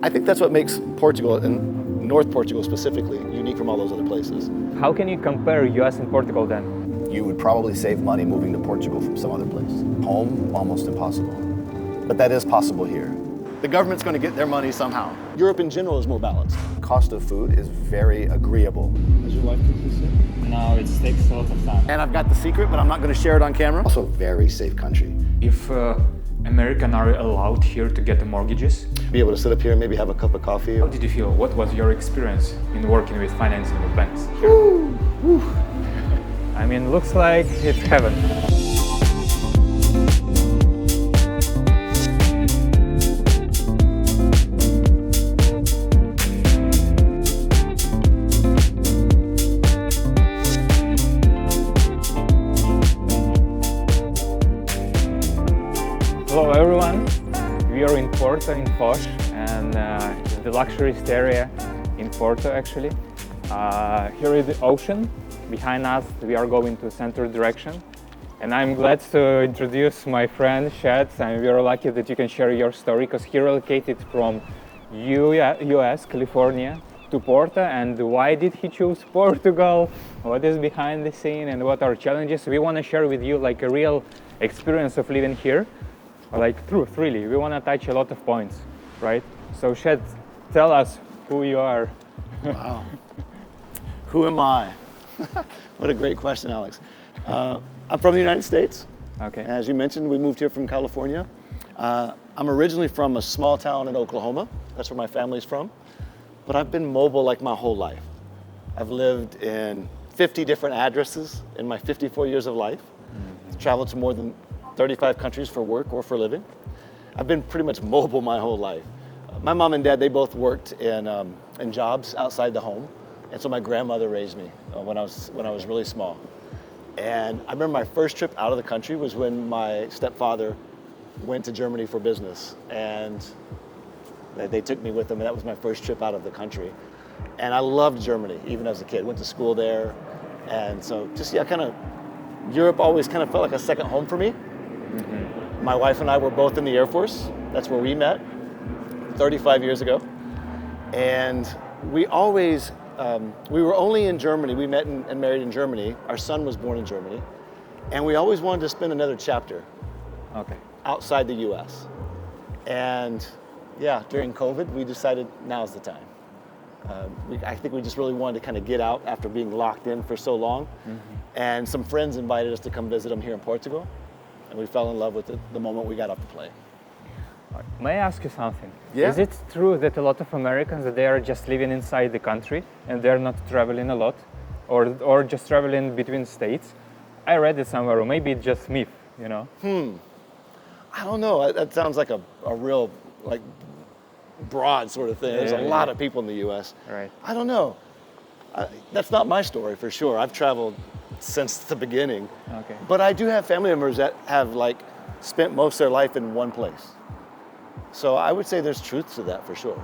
I think that's what makes Portugal, and North Portugal specifically, unique from all those other places. How can you compare US and Portugal then? You would probably save money moving to Portugal from some other place. Home, almost impossible. But that is possible here. The government's going to get their money somehow. Europe in general is more balanced. Cost of food is very agreeable. Does your wife cook this yet? No, it takes a lot of time. And I've got the secret, but I'm not going to share it on camera. Also, very safe country. If Americans are allowed here to get the mortgages, Be able to sit up here and maybe have a cup of coffee. how did you feel? What was your experience in working with financing with banks here? I mean, looks like it's heaven. Hello everyone, we are in Porto in Foz, and the luxurious area in Porto actually. Here is the ocean. Behind us we are going to center direction, and I'm glad to introduce my friend Shad, and we are lucky that you can share your story because he relocated from US, California to Porto. And why did he choose Portugal? What is behind the scene and what are challenges? We want to share with you like a real experience of living here. Like truth, really. We want to touch a lot of points, right? So Shad, tell us who you are. Wow. Who am I? What a great question, Alex. I'm from the United States. Okay. As you mentioned, we moved here from California. I'm originally from a small town in Oklahoma. That's where my family's from. But I've been mobile like my whole life. I've lived in 50 different addresses in my 54 years of life. Traveled to more than 35 countries for work or for living. I've been pretty much mobile my whole life. My mom and dad, they both worked in jobs outside the home. And so my grandmother raised me when I was really small. And I remember my first trip out of the country was when my stepfather went to Germany for business. And they took me with them, and that was my first trip out of the country. And I loved Germany, even as a kid. Went to school there. And so just, yeah, kind of, Europe always kind of felt like a second home for me. My wife and I were both in the Air Force. That's where we met 35 years ago. And we always, we were only in Germany. We met and married in Germany. Our son was born in Germany. And we always wanted to spend another chapter outside the US. And yeah, during COVID, we decided now's the time. I think we just really wanted to kind of get out after being locked in for so long. And some friends invited us to come visit them here in Portugal. And we fell in love with it the moment we got off the plane. May I ask you something? Yeah. Is it true that a lot of Americans, that they are just living inside the country and they're not traveling a lot, or just traveling between states? I read it somewhere, or maybe it's just myth, you know? I don't know. That sounds like a real like broad sort of thing. There's a lot of people in the U.S. Right. I don't know. That's not my story for sure. I've traveled since the beginning. Okay. But I do have family members that have like spent most of their life in one place. So I would say there's truth to that for sure.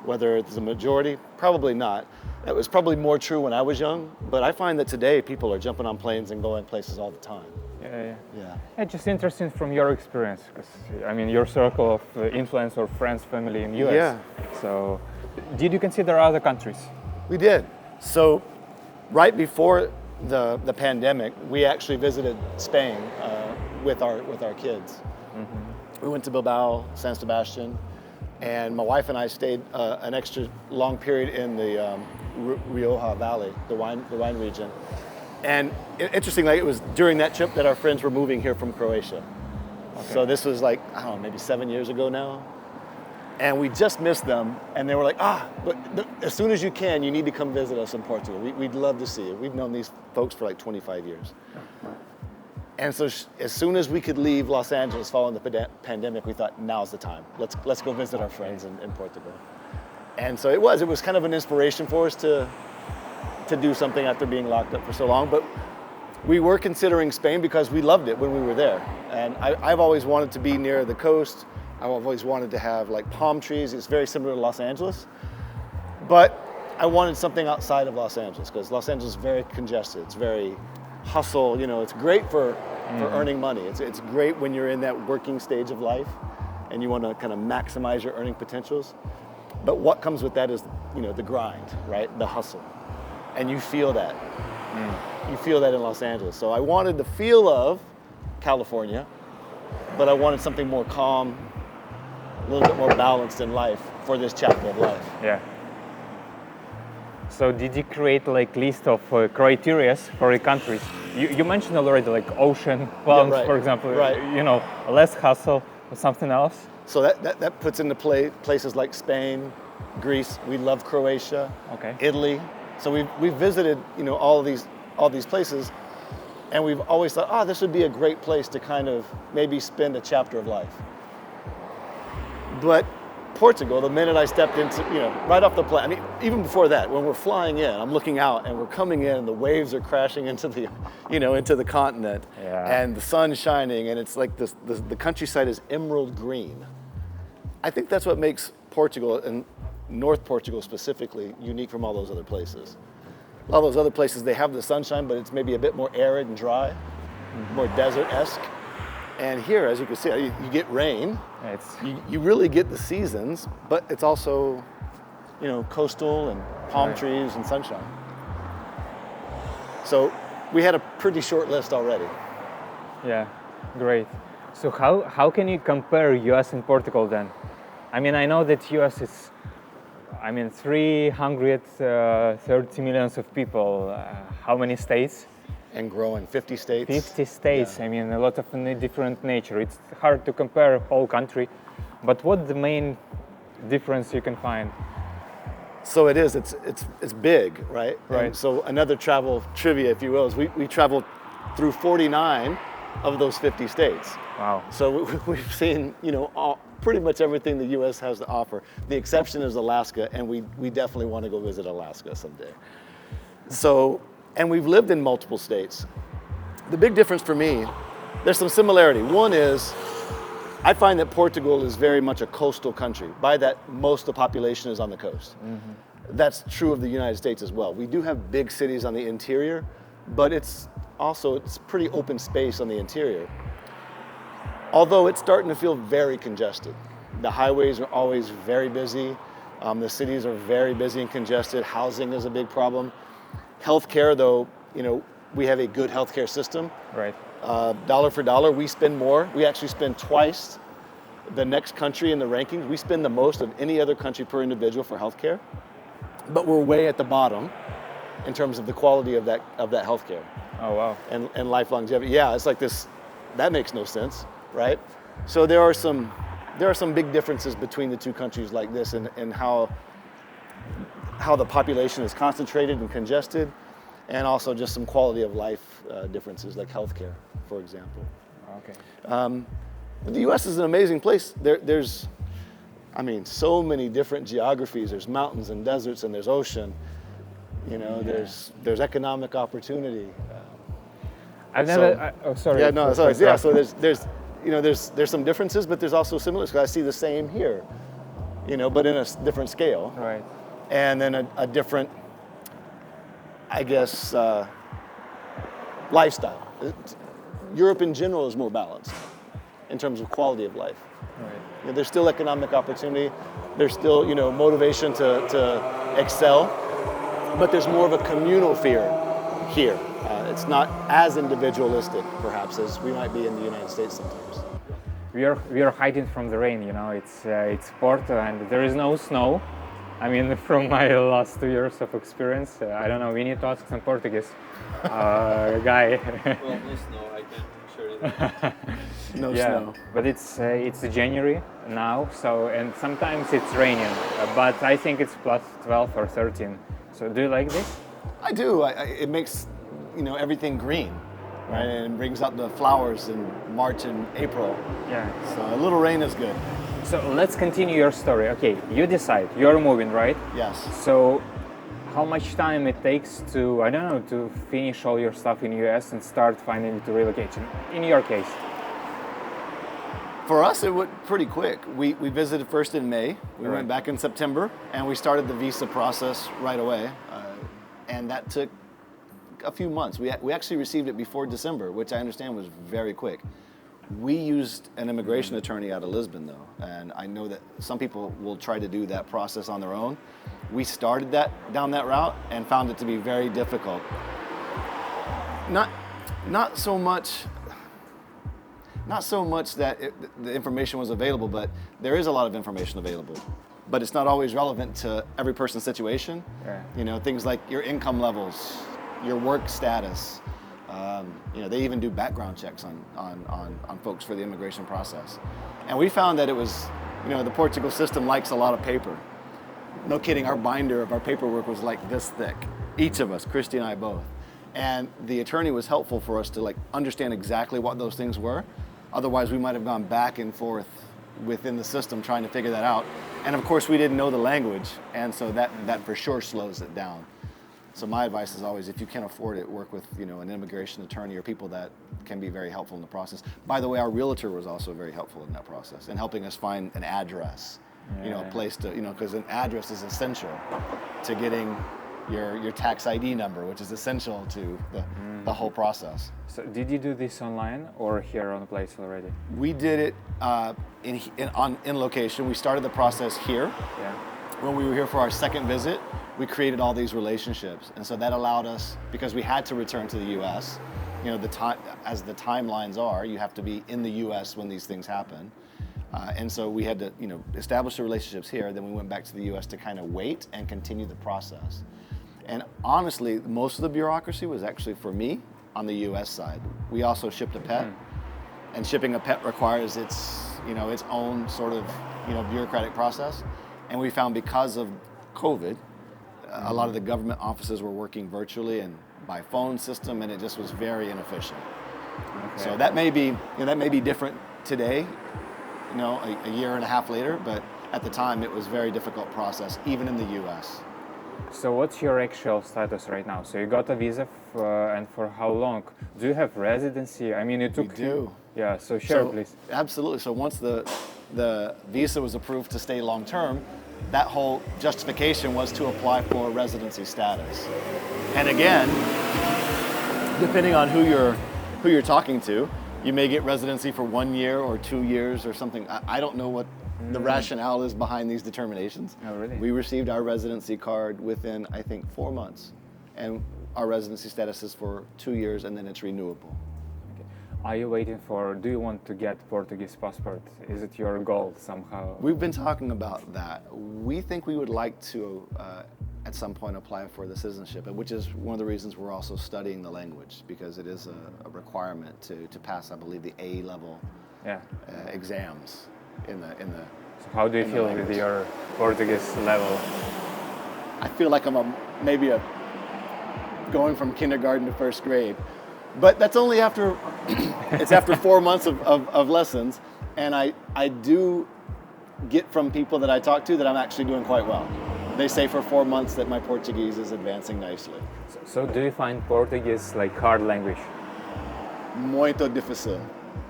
Whether it's a majority, probably not. That was probably more true when I was young, but I find that today people are jumping on planes and going places all the time. Yeah. Yeah. It's just interesting from your experience, because I mean, your circle of influence or friends, family in US. Yeah. So, did you consider other countries? We did. So right before the pandemic, we actually visited Spain with our kids. We went to Bilbao, San Sebastian, and my wife and I stayed an extra long period in the Rioja Valley, the wine region. And interestingly, it was during that trip that our friends were moving here from Croatia. So this was like, I don't know, maybe 7 years ago now. And we just missed them, and they were like, but as soon as you can, you need to come visit us in Portugal. We'd love to see you. We've known these folks for like 25 years. And so as soon as we could leave Los Angeles following the pandemic, we thought, now's the time. Let's go visit our friends in Portugal. And so it was kind of an inspiration for us to do something after being locked up for so long. But we were considering Spain because we loved it when we were there. And I've always wanted to be near the coast. I've always wanted to have like palm trees. It's very similar to Los Angeles. But I wanted something outside of Los Angeles because Los Angeles is very congested. It's very hustle. You know, it's great for earning money. It's great when you're in that working stage of life and you want to kind of maximize your earning potentials. But what comes with that is, the grind, right? The hustle. And you feel that. You feel that in Los Angeles. So I wanted the feel of California, but I wanted something more calm, a little bit more balanced in life for this chapter of life. Yeah. So did you create like list of criteria for the countries? You mentioned already like ocean, clouds, right, for example. right. Less hustle or something else. So that puts into play places like Spain, Greece. We love Croatia, Okay. Italy. So we've visited all these places, and we've always thought, this would be a great place to kind of maybe spend a chapter of life. But Portugal, the minute I stepped into, right off the plane, I mean, even before that, when we're flying in, I'm looking out and we're coming in and the waves are crashing into the, into the continent, and the sun's shining, and it's like the countryside is emerald green. I think that's what makes Portugal, and North Portugal specifically, unique from all those other places. All those other places, they have the sunshine, but it's maybe a bit more arid and dry, more desert-esque. And here, as you can see, you get rain. You really get the seasons, but it's also, coastal and palm trees and sunshine. So we had a pretty short list already. Yeah, great. So how can you compare US and Portugal then? I mean, I know that US is, 330 millions of people. How many states? And growing, 50 states. 50 states, Yeah. a lot of different nature. It's hard to compare whole country, but what's the main difference you can find? So it is, it's big, right? Right. And so another travel trivia, if you will, is we traveled through 49 of those 50 states. Wow. So we've seen, pretty much everything the US has to offer. The exception is Alaska, and we definitely want to go visit Alaska someday. So, and we've lived in multiple states. The big difference for me, there's some similarity. One is, I find that Portugal is very much a coastal country. By that, most of the population is on the coast. Mm-hmm. That's true of the United States as well. We do have big cities on the interior, but it's pretty open space on the interior. Although it's starting to feel very congested. The highways are always very busy. The cities are very busy and congested. Housing is a big problem. Healthcare, though, we have a good healthcare system. Right. Dollar for dollar, we spend more. We actually spend twice the next country in the rankings. We spend the most of any other country per individual for healthcare, but we're way at the bottom in terms of the quality of that healthcare. Oh wow. And life longevity. Yeah, it's like this. That makes no sense, right? So there are some big differences between the two countries like this, and how the population is concentrated and congested, and also just some quality of life differences, like healthcare, for example. Okay. The U.S. is an amazing place. There's so many different geographies. There's mountains and deserts, and there's ocean. There's economic opportunity. I've never. Sorry. Yeah, no, sorry. Yeah, so there's some differences, but there's also similarities. I see the same here, but in a different scale. Right. And then a different, I guess, lifestyle. Europe in general is more balanced in terms of quality of life. Right. There's still economic opportunity. There's still, motivation to excel, but there's more of a communal fear here. It's not as individualistic, perhaps, as we might be in the United States sometimes. We are hiding from the rain. It's Porto, and there is no snow. From my last 2 years of experience, I don't know. We need to ask some Portuguese guy. Well, no snow. I can assure you that. No snow. But it's January now, and sometimes it's raining. But I think it's plus 12 or 13. So do you like this? I do. It makes everything green, right? And it brings out the flowers in March and April. Yeah. So a little rain is good. So let's continue your story. Okay, you decide. You're moving, right? Yes. So how much time it takes to finish all your stuff in US and start finding to relocation? In your case. For us, it went pretty quick. We visited first in May. We Right. went back in September, and we started the visa process right away. And that took a few months. We actually received it before December, which I understand was very quick. We used an immigration attorney out of Lisbon, though, and I know that some people will try to do that process on their own. We started down that route and found it to be very difficult. Not so much that the information was available, but there is a lot of information available. But it's not always relevant to every person's situation. Yeah. You know, things like your income levels, your work status. You know, they even do background checks on folks for the immigration process. And we found that it was, you know, the Portugal system likes a lot of paper. No kidding, our binder of our paperwork was like this thick. Each of us, Christy and I both. And the attorney was helpful for us to like understand exactly what those things were. Otherwise, we might have gone back and forth within the system trying to figure that out. And of course, we didn't know the language, and so that for sure slows it down. So my advice is always, if you can't afford it, work with, you know, an immigration attorney or people that can be very helpful in the process. By the way, our realtor was also very helpful in that process in helping us find an address, you know, a place to, you know, because an address is essential to getting your tax ID number, which is essential to the whole process. So did you do this online or here on the place already? We did it in location. We started the process here. Yeah. When we were here for our second visit, we created all these relationships, and so that allowed us, because we had to return to the U.S. You know, as the timelines are, you have to be in the U.S. when these things happen, and so we had to, you know, establish the relationships here. Then we went back to the U.S. to kind of wait and continue the process. And honestly, most of the bureaucracy was actually for me on the U.S. side. We also shipped a pet, and shipping a pet requires its own sort of, you know, bureaucratic process. And we found because of COVID, a lot of the government offices were working virtually and by phone system, and it just was very inefficient. Okay. So that may be different today, you know, a year and a half later, but at the time it was a very difficult process, even in the U.S. So what's your actual status right now? So you got a visa, and for how long? Do you have residency? I mean, it took. We do. Yeah. So share, please. Absolutely. So once the visa was approved to stay long term, that whole justification was to apply for residency status. And again, depending on who you're talking to, you may get residency for 1 year or 2 years or something. I don't know what the rationale is behind these determinations. Oh, really? We received our residency card within, I think, 4 months. And our residency status is for 2 years, and then it's renewable. Okay. Are you waiting for, do you want to get Portuguese passport? Is it your goal somehow? We've been talking about that. We think we would like to, at some point, apply for the citizenship, which is one of the reasons we're also studying the language, because it is a requirement to pass, I believe, the A-level exams. So how do you feel with your Portuguese level? I feel like I'm going from kindergarten to first grade, but that's only after it's after 4 months of lessons, and I do get from people that I talk to that I'm actually doing quite well. They say for 4 months that my Portuguese is advancing nicely. So do you find Portuguese like hard language? Muito difícil.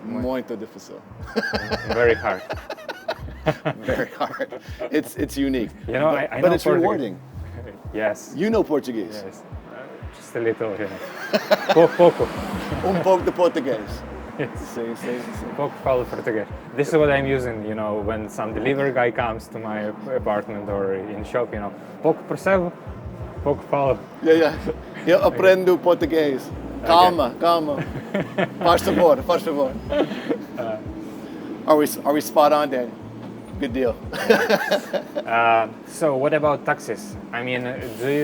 Muito difícil. Very hard. Very hard. It's unique. You know, I know but it's Portuguese. rewarding. Yes. You know Portuguese. Yes. Just a little, you know. Pouco. Pouco de português. Yes. Sim. Pouco falo português. This is what I'm using, you know, when some delivery guy comes to my apartment or in shop, you know. Pouco percebo, pouco falo. Yeah. Eu aprendo português. Calma. Faz favor. Are we spot on, Danny? Good deal. So what about taxes? I mean,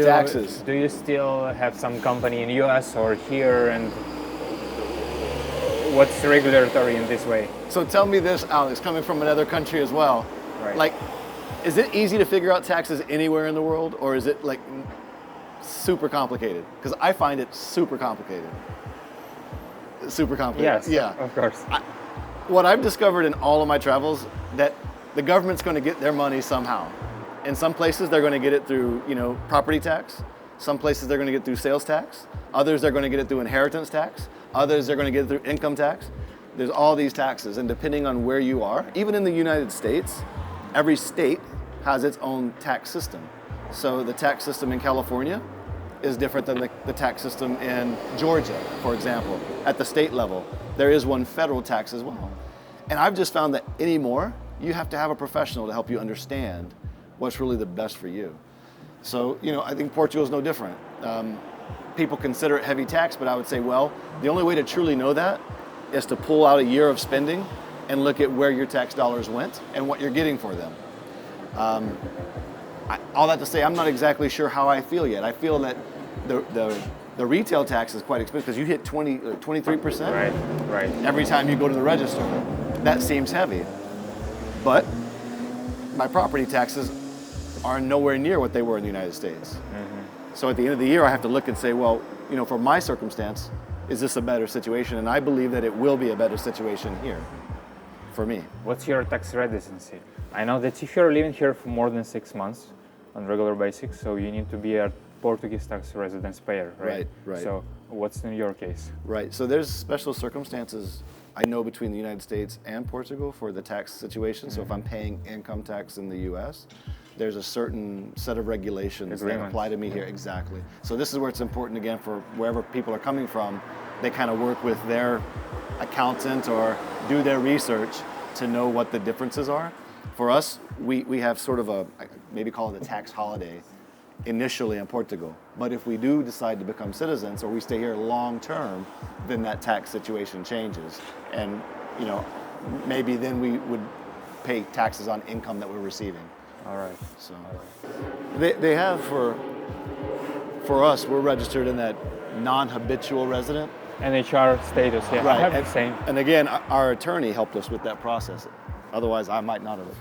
Taxes. Do you still have some company in US or here, and what's regulatory in this way? So tell me this, Alex, coming from another country as well. Right. Like, is it easy to figure out taxes anywhere in the world, or is it like super complicated? Because I find it super complicated. Yes, yeah, of course. What I've discovered in all of my travels, that the government's going to get their money somehow. In some places, they're going to get it through, you know, property tax. Some places they're going to get it through sales tax. Others they're going to get it through inheritance tax. Others they're going to get it through income tax. There's all these taxes, and depending on where you are, even in the United States, every state has its own tax system. So the tax system in California is different than the tax system in Georgia, for example. At the state level, there is one federal tax as well. And I've just found that anymore, you have to have a professional to help you understand what's really the best for you. So, you know, I think Portugal is no different. People consider it heavy tax, but I would say, well, the only way to truly know that is to pull out a year of spending and look at where your tax dollars went and what you're getting for them. All that to say, I'm not exactly sure how I feel yet. I feel that the retail tax is quite expensive because you hit 23% Right. every time you go to the register. That seems heavy. But my property taxes are nowhere near what they were in the United States. So at the end of the year, I have to look and say, well, you know, for my circumstance, is this a better situation? And I believe that it will be a better situation here for me. What's your tax residency? I know that if you're living here for more than 6 months on regular basis, so you need to be a Portuguese tax residence payer, right? Right. So what's in your case? Right, so there's special circumstances I know between the United States and Portugal for the tax situation. So if I'm paying income tax in the US, there's a certain set of regulations that apply to me here. Exactly. So this is where it's important again for wherever people are coming from, they kind of work with their accountant or do their research to know what the differences are. For us, we have sort of a, maybe call it a tax holiday initially in Portugal. But if we do decide to become citizens or we stay here long term, then that tax situation changes. And, you know, maybe then we would pay taxes on income that we're receiving. All right. So they have for us, we're registered in that non-habitual resident. NHR status, yeah. Right. I have the same. And again, our attorney helped us with that process. Otherwise, I might not have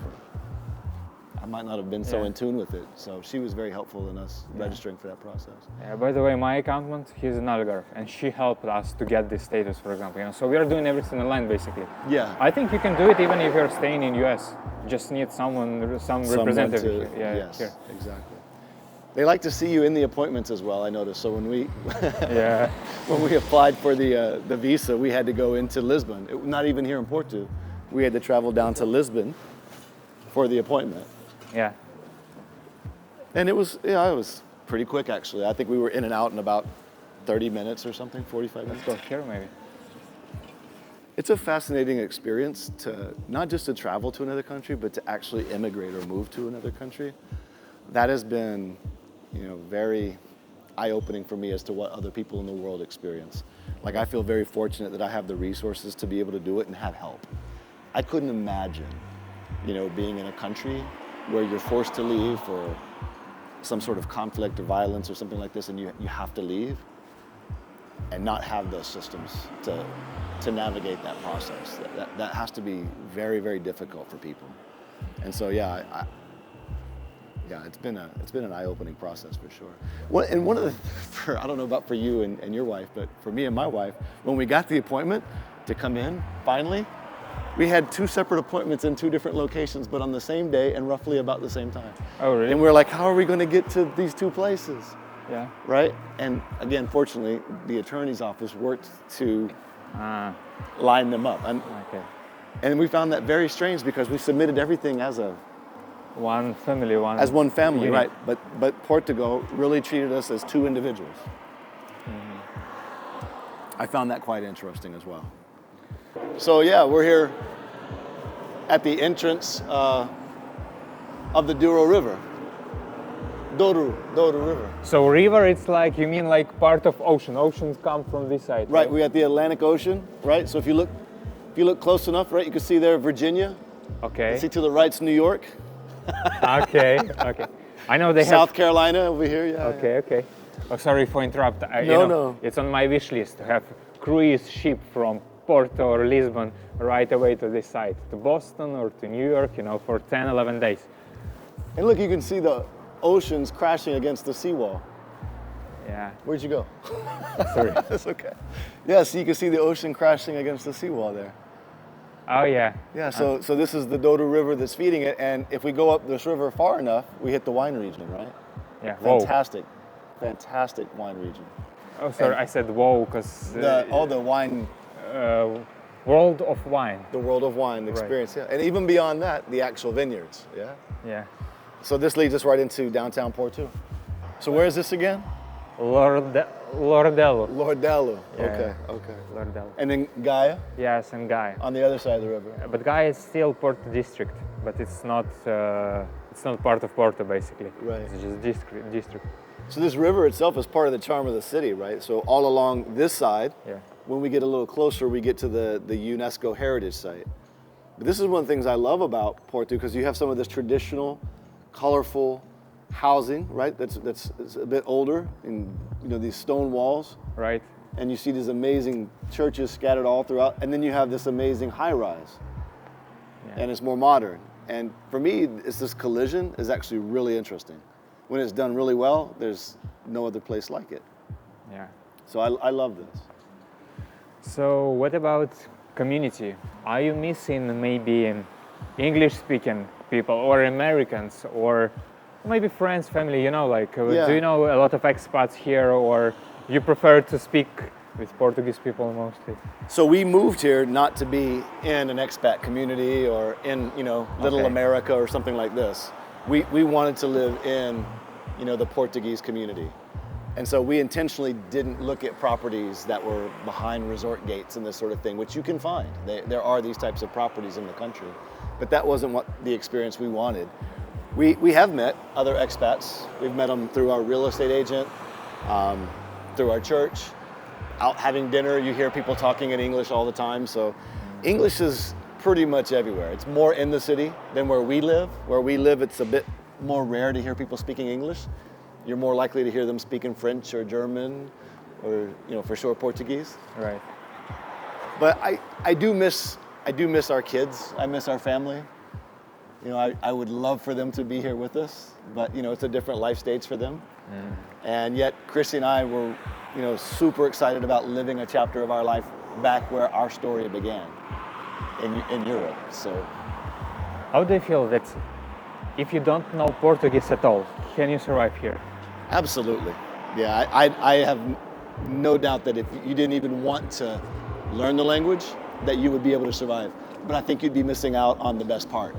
been so in tune with it. So she was very helpful in us registering for that process. Yeah, by the way, my accountant, he's an Algarve, and she helped us to get this status, for example. You know, so we are doing everything online, basically. Yeah. I think you can do it even if you're staying in US. Just need some representative. Yes, here. exactly. They like to see you in the appointments as well, I noticed. So when we when we applied for the visa, we had to go into Lisbon. Not even here in Porto. We had to travel down to Lisbon for the appointment. Yeah. And it was pretty quick actually. I think we were in and out in about 30 minutes or something, 45 minutes. Let's go here maybe. It's a fascinating experience to not just to travel to another country, but to actually immigrate or move to another country. That has been, you know, very eye-opening for me as to what other people in the world experience. Like I feel very fortunate that I have the resources to be able to do it and have help. I couldn't imagine, you know, being in a country where you're forced to leave for some sort of conflict or violence or something like this, and you have to leave and not have those systems to navigate that process. That has to be very, very difficult for people. And so, it's been an eye-opening process for sure. And one of the, I don't know about for you and your wife, but for me and my wife, when we got the appointment to come in, finally, we had 2 separate appointments in 2 different locations, but on the same day and roughly about the same time. Oh, really? And we're like, how are we going to get to these 2 places? Yeah. Right? And again, fortunately, the attorney's office worked to line them up. And we found that very strange because we submitted everything as one family, as one family, unit. Right? But Portugal really treated us as 2 individuals. I found that quite interesting as well. So yeah, we're here at the entrance of the Douro River. Douro River. So river, it's like, you mean like part of ocean. Oceans come from this side. Right, we got the Atlantic Ocean, right? So if you look close enough, right, you can see there Virginia. Okay. See to the right's New York. Okay. I know they South Carolina over here, yeah. Okay. Oh, sorry for interrupt. No. It's on my wish list to have cruise ship from Porto or Lisbon right away to this side, to Boston or to New York, you know, for 10, 11 days. And look, you can see the oceans crashing against the seawall. Yeah. Where'd you go? Sorry. That's okay. Yeah, so you can see the ocean crashing against the seawall there. Oh, yeah. Yeah, so this is the Douro River that's feeding it, and if we go up this river far enough, we hit the wine region, right? Yeah. Fantastic wine region. Oh, sorry, I said whoa, because... the wine... world of wine. The world of wine experience, right. Yeah. And even beyond that, the actual vineyards, yeah? Yeah. So this leads us right into downtown Porto. So where is this again? Lordello. Lordello. Yeah, Okay, yeah. okay. Lordello. And then Gaia Yes, and Gaia. on the other side of the river. But Gaia is still Porto district, but it's not part of Porto basically. Right. It's just district. So this river itself is part of the charm of the city, right? So all along this side, Yeah. when we get a little closer, we get to the UNESCO Heritage Site. But this is one of the things I love about Porto, because you have some of this traditional, colorful housing, right? That's it's a bit older, and these stone walls, Right. and you see these amazing churches scattered all throughout, and then you have this amazing high-rise, Yeah. and it's more modern. And for me, this collision is actually really interesting. When it's done really well, there's no other place like it. Yeah. So I love this. So what about community? Are you missing maybe English-speaking people or Americans or maybe friends, family? Yeah. Do you know a lot of expats here, or you prefer to speak with Portuguese people mostly? So we moved here not to be in an expat community or in Little Okay. America or something like this. We wanted to live in the Portuguese community. And so we intentionally didn't look at properties that were behind resort gates and this sort of thing, which you can find. There are these types of properties in the country, but that wasn't what the experience we wanted. We have met other expats. We've met them through our real estate agent, through our church, out having dinner. You hear people talking in English all the time. So English is pretty much everywhere. It's more in the city than where we live. Where we live, it's a bit more rare to hear people speaking English. You're more likely to hear them speaking French or German or, for sure Portuguese. Right. But I do miss our kids. I miss our family. I would love for them to be here with us, but it's a different life stage for them. And yet Chrissy and I were, super excited about living a chapter of our life back where our story began in Europe. So How do you feel that if you don't know Portuguese at all, can you survive here? absolutely. Yeah, I have no doubt that if you didn't even want to learn the language, that you would be able to survive. But I think you'd be missing out on the best part.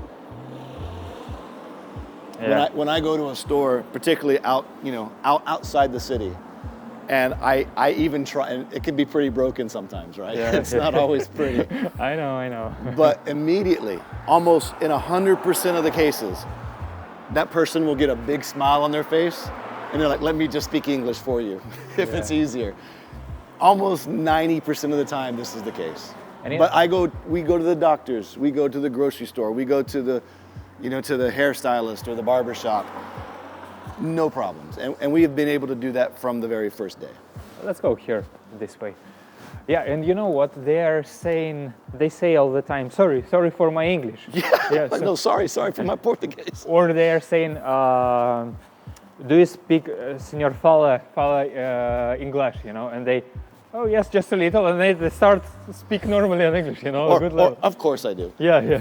Yeah. When I go to a store, particularly outside the city, and I even try, and it can be pretty broken sometimes, right? Yeah. It's not always pretty. I know. But immediately, almost in 100% of the cases, that person will get a big smile on their face, and they're like, let me just speak English for you, if it's easier. Almost 90% of the time, this is the case. But we go to the doctors, we go to the grocery store, we go to the hairstylist or the barber shop. No problems. And we have been able to do that from the very first day. Let's go here, this way. Yeah, and you know what they say all the time, sorry for my English. Yeah, like, no, sorry for my Portuguese. Or they are saying, do you speak, Senor fala English, and they, oh yes, just a little, and they start to speak normally in English, Or, good level. of course I do. Yeah.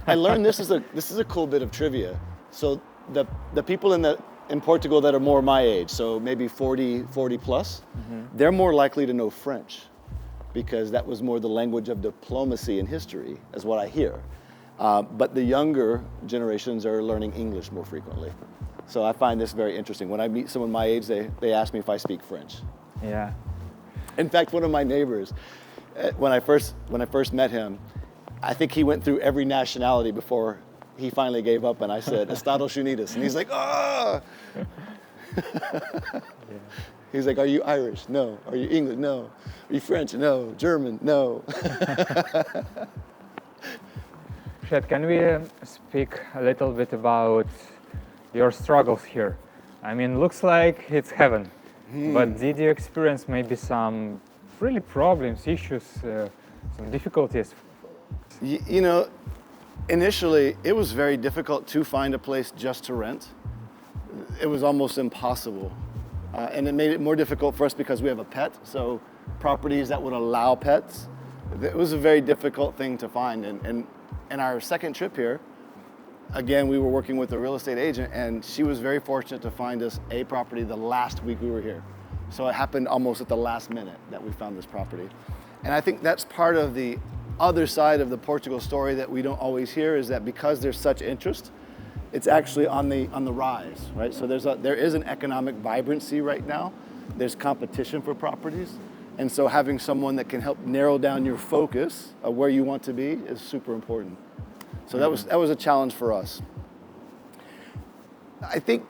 I learned this is a cool bit of trivia. So the people in Portugal that are more my age, so maybe 40 plus, they're more likely to know French because that was more the language of diplomacy and history, is what I hear. But the younger generations are learning English more frequently. So I find this very interesting. When I meet someone my age, they ask me if I speak French. Yeah. In fact, one of my neighbors, when I first met him, I think he went through every nationality before he finally gave up, and I said, Estados Unidos, and he's like, ah! He's like, are you Irish? No. Are you English? No. Are you French? No. German? No. Shad, can we speak a little bit about your struggles here? I mean, looks like it's heaven, but did you experience maybe some really problems, issues, some difficulties? Initially, it was very difficult to find a place just to rent. It was almost impossible. And it made it more difficult for us because we have a pet, so properties that would allow pets, it was a very difficult thing to find. And our second trip here, again, we were working with a real estate agent, and she was very fortunate to find us a property the last week we were here. So it happened almost at the last minute that we found this property. And I think that's part of the other side of the Portugal story that we don't always hear, is that because there's such interest, it's actually on the rise, right? So there is an economic vibrancy right now there's competition for properties. And so having someone that can help narrow down your focus of where you want to be is super important. So that was a challenge for us. I think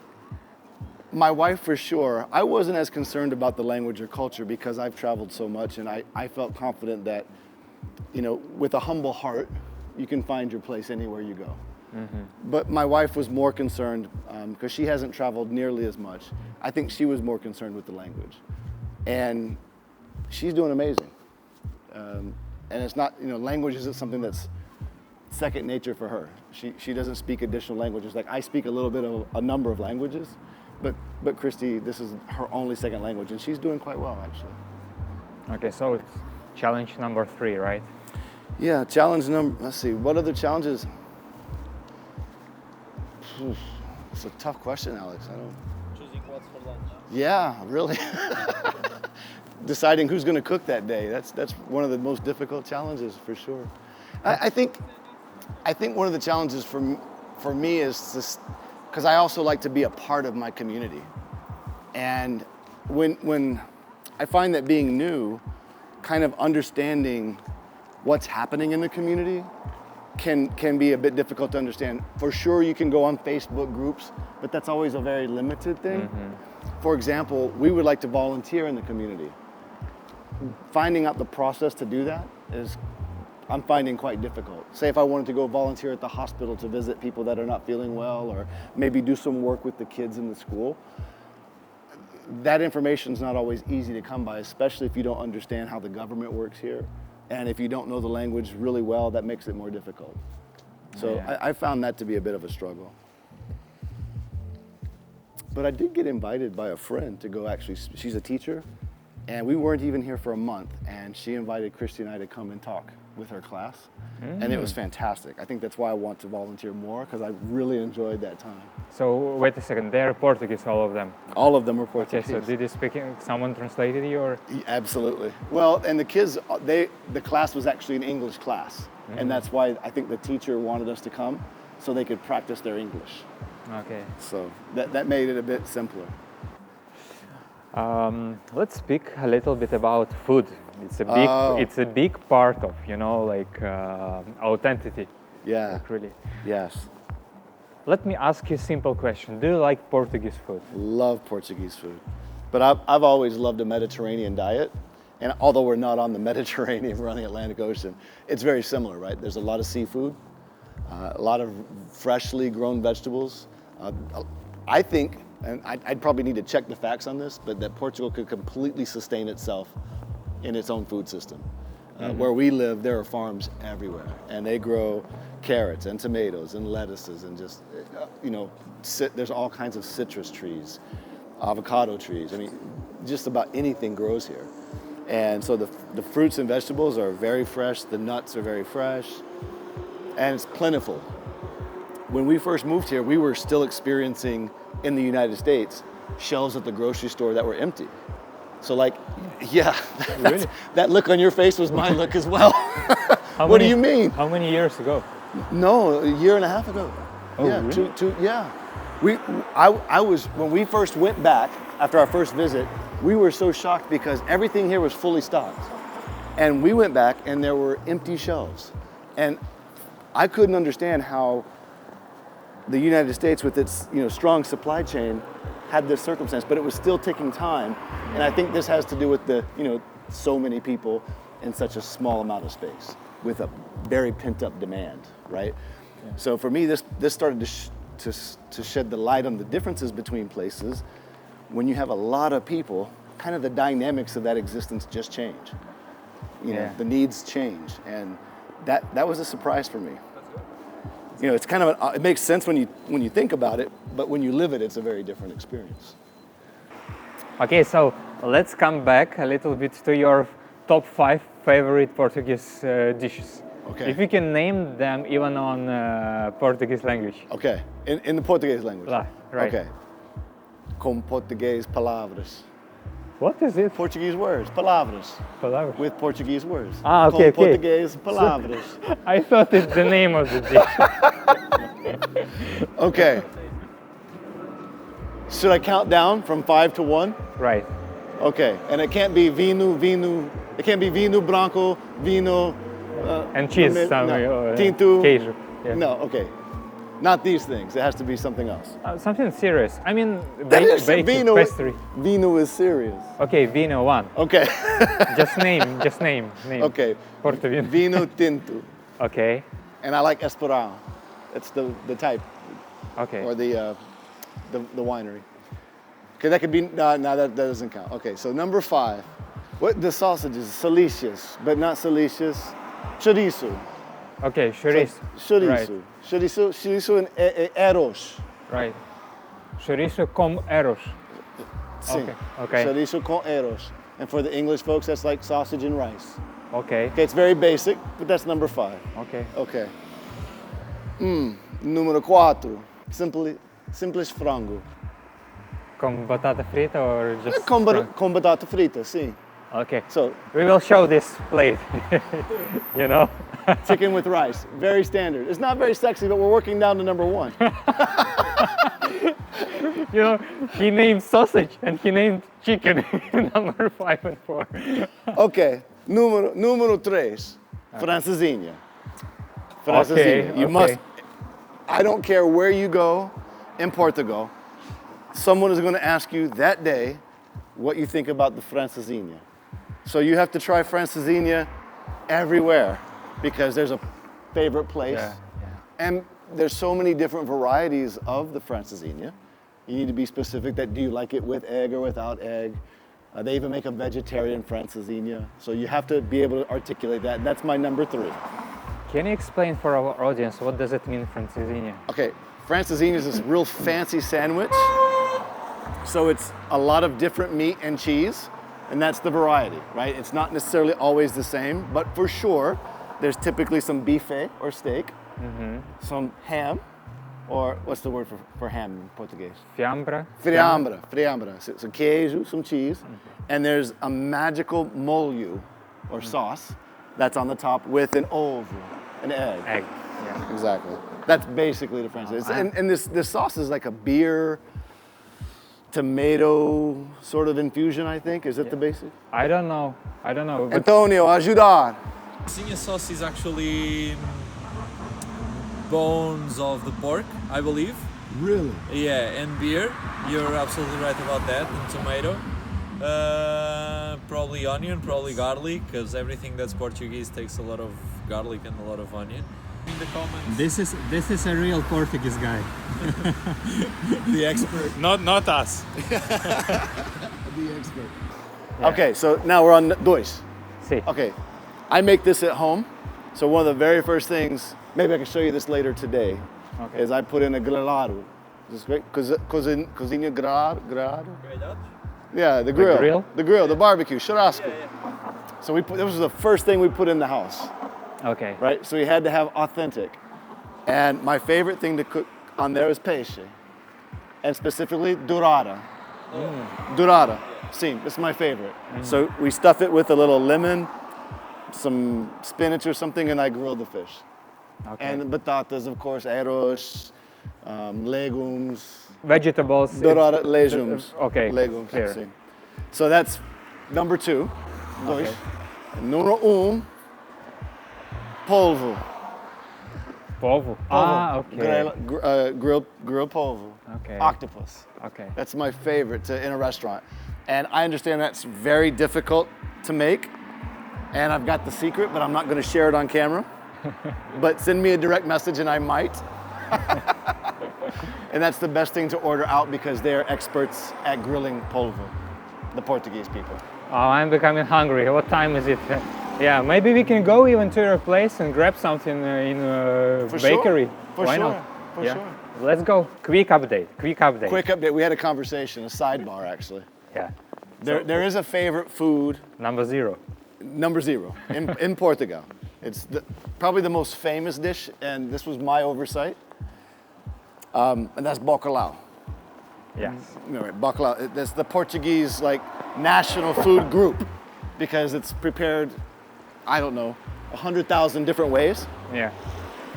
my wife, for sure, I wasn't as concerned about the language or culture because I've traveled so much, and I felt confident that, you know, with a humble heart, you can find your place anywhere you go. But my wife was more concerned because she hasn't traveled nearly as much. I think she was more concerned with the language. And she's doing amazing. And it's not, you know, language isn't something that's second nature for her. She doesn't speak additional languages. Like I speak a little bit of a number of languages, but Christy, this is her only second language, and she's doing quite well, actually. Okay, so it's challenge number 3, right? Yeah, challenge number, let's see, what other challenges? It's a tough question, Alex. I don't. Choosing what's for lunch. Yeah, really. Deciding who's going to cook that day. That's one of the most difficult challenges, for sure. I think one of the challenges for me is this, because I also like to be a part of my community. And when I find that being new, kind of understanding what's happening in the community can be a bit difficult to understand. For sure, you can go on Facebook groups, but that's always a very limited thing. For example, we would like to volunteer in the community. Finding out the process to do that I'm finding quite difficult. Say if I wanted to go volunteer at the hospital to visit people that are not feeling well, or maybe do some work with the kids in the school, that information is not always easy to come by, especially if you don't understand how the government works here. And if you don't know the language really well, that makes it more difficult. So Yeah. I found that to be a bit of a struggle. But I did get invited by a friend to go actually, she's a teacher, and we weren't even here for a month, and she invited Christy and I to come and talk with her class. And it was fantastic. I think that's why I want to volunteer more, because I really enjoyed that time. So wait a second, they're Portuguese, all of them. All of them were Okay, Portuguese. so did you speak, someone translated you or? Absolutely. Well, and the kids, the class was actually an English class. And that's why I think the teacher wanted us to come, so they could practice their English. Okay. So that made it a bit simpler. Let's speak a little bit about food. It's a big part of, you know, like authenticity. Yeah, Like really. yes. Let me ask you a simple question. Do you like Portuguese food? Love Portuguese food. But I've always loved a Mediterranean diet. And although we're not on the Mediterranean, we're on the Atlantic Ocean, it's very similar, right? There's a lot of seafood, a lot of freshly grown vegetables. I think, and I'd probably need to check the facts on this, but that Portugal could completely sustain itself in its own food system. Where we live, there are farms everywhere, and they grow carrots and tomatoes and lettuces and just, you know, there's all kinds of citrus trees, avocado trees. I mean, just about anything grows here. And so the fruits and vegetables are very fresh, the nuts are very fresh, and it's plentiful. When we first moved here, we were still experiencing, in the United States, shelves at the grocery store that were empty. So like, yeah, Really? that look on your face was my look as well. What do you mean? How many years ago? No, a year and a half ago. Oh, yeah, really? yeah. I was, when we first went back, after our first visit, we were so shocked because everything here was fully stocked. And we went back and there were empty shelves. And I couldn't understand how the United States, with its strong supply chain, had this circumstance, but it was still taking time. And I think this has to do with the so many people in such a small amount of space with a very pent up demand, right? Yeah. So for me, this started to shed the light on the differences between places. When you have a lot of people, kind of the dynamics of that existence just change. The needs change, and that was a surprise for me. It's kind of it makes sense when you think about it, but when you live it, it's a very different experience. Okay, so let's come back a little bit to your top 5 favorite Portuguese dishes. Okay. If you can name them even on Portuguese language. Okay, in the Portuguese language. Right. Okay. Com português palavras. What is it? Portuguese words, palavras. Palavras. With Portuguese words. Ah, okay, Com okay. português palavras. I thought it's the name of the dish. Okay. Should I count down from 5 to 1? Right. Okay, and it can't be vinho. It can't be vinho branco, vinho. And cheese, tinto. queijo. Yeah. No, okay. Not these things. It has to be something else. Something serious. I mean, Vino, pastry. vino is serious. Okay, vino one. Okay. Just name. Okay. Porto vino. Vino tinto. Okay. And I like Esperão. That's the type. Okay. Or the winery. Okay, that could be, no, that doesn't count. Okay, so number 5. What the sausages? Salicious, but not salicious. Chorizo. Okay, chorizo. Chorizo. Right. Chorizo and arroz. Right. Chorizo com arroz. Sim. Okay. Chorizo com arroz. And for the English folks, that's like sausage and rice. Okay. Okay, it's very basic, but that's number 5. Okay. Okay. Número 4. Simples frango. Com batata frita or just? Com batata frita, sim. Okay. So, We will show this plate. You know? chicken with rice, very standard. It's not very sexy, but we're working down to number 1. You know, he named sausage and he named chicken number 5 and 4. Okay, número 3. Francesinha. Okay, You must, I don't care where you go in Portugal, someone is going to ask you that day what you think about the francesinha. So you have to try francesinha everywhere because there's a favorite place. Yeah. And there's so many different varieties of the francesinha. You need to be specific that do you like it with egg or without egg. They even make a vegetarian francesinha. So you have to be able to articulate that. That's my number 3. Can you explain for our audience what does it mean, francesinha? Okay, francesinha is this real fancy sandwich. So it's a lot of different meat and cheese, and that's the variety, right? It's not necessarily always the same, but for sure, there's typically some bife or steak, some ham, or what's the word for ham in Portuguese? Fiambra? Friambra. So queijo, some cheese, and there's a magical molho, or sauce, that's on the top with an ovo, an egg. Egg, yeah. Exactly. That's basically the French. And this sauce is like a beer, tomato sort of infusion, I think. Is it the basic? I don't know. But Antonio, ajudar. Senior sauce is actually bones of the pork, I believe. Really? Yeah, and beer. You're absolutely right about that. And tomato. Probably onion, probably garlic, because everything that's Portuguese takes a lot of garlic and a lot of onion. In the comments. This is a real Portuguese guy. The expert. Not us. The expert. Okay, so now we're on dois. see. Okay, I make this at home. So one of the very first things, maybe I can show you this later today, is I put in a grelado. Is this great? Cozinha grelado. Yeah, the grill. The grill, the barbecue, churrasco. So this was the first thing we put in the house. Okay. Right? So we had to have authentic. And my favorite thing to cook on there is peixe. And specifically, dourada. Dourada. Sim, this is my favorite. So we stuff it with a little lemon, some spinach or something, and I grill the fish. Okay. And batatas, of course, arroz, legumes. Vegetables. Dourada, legumes. Okay. Legumes. Clear. Sim. So that's number 2. Okay. Número 1. Polvo. Polvo. Ah, okay. Grilled polvo. Okay. Octopus. Okay. That's my favorite in a restaurant. And I understand that's very difficult to make. And I've got the secret, but I'm not going to share it on camera. But send me a direct message and I might. And that's the best thing to order out because they are experts at grilling polvo, the Portuguese people. Oh, I'm becoming hungry. What time is it? Yeah, maybe we can go even to your place and grab something in a bakery. For Why sure. not? For sure. Let's go. Quick update. Quick update. We had a conversation, a sidebar actually. Yeah. There is a favorite food. Number 0. Number 0 in Portugal. It's probably the most famous dish, and this was my oversight. And that's bacalhau. Yes. Bacalhau. That's the Portuguese national food group because it's prepared, I don't know, 100,000 different ways. Yeah.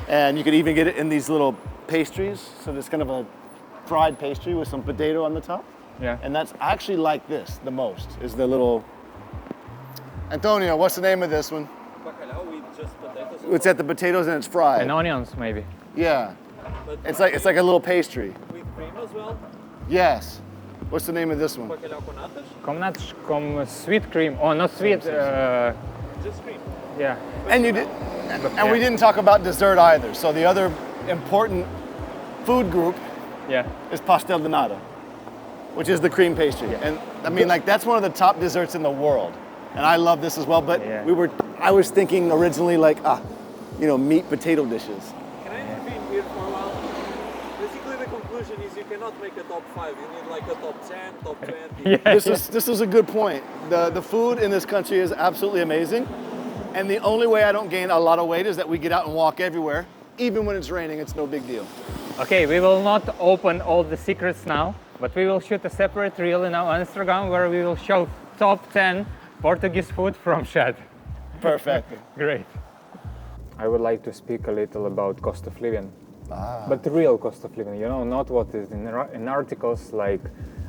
And you could even get it in these little pastries. So there's kind of a fried pastry with some potato on the top. Yeah. And that's I actually like this the most, is the little... Antonio, what's the name of this one? Bacalhau with just potatoes. It's at the potatoes and it's fried. And onions, maybe. Yeah. But It's like a little pastry. with cream as well. Yes. What's the name of this one? Bacalhau com natas. Com nuts, com sweet cream. Oh, not sweet. Just cream. Yeah. And you did, and we didn't talk about dessert either. So the other important food group Yeah. is pastel de nata, which is the cream pastry. Yeah. And I mean, like that's one of the top desserts in the world. And I love this as well. But Yeah. I was thinking originally like, meat potato dishes. Can I intervene here for a while? Basically, the conclusion is you cannot make a top 5. You need like a top 10, top 20. Yeah. This is a good point. The food in this country is absolutely amazing. And the only way I don't gain a lot of weight is that we get out and walk everywhere. Even when it's raining, it's no big deal. Okay, we will not open all the secrets now, but we will shoot a separate reel in our Instagram where we will show top 10 Portuguese food from Shad. Perfect. Great. I would like to speak a little about cost of living. But the real cost of living, not what is in articles. Like,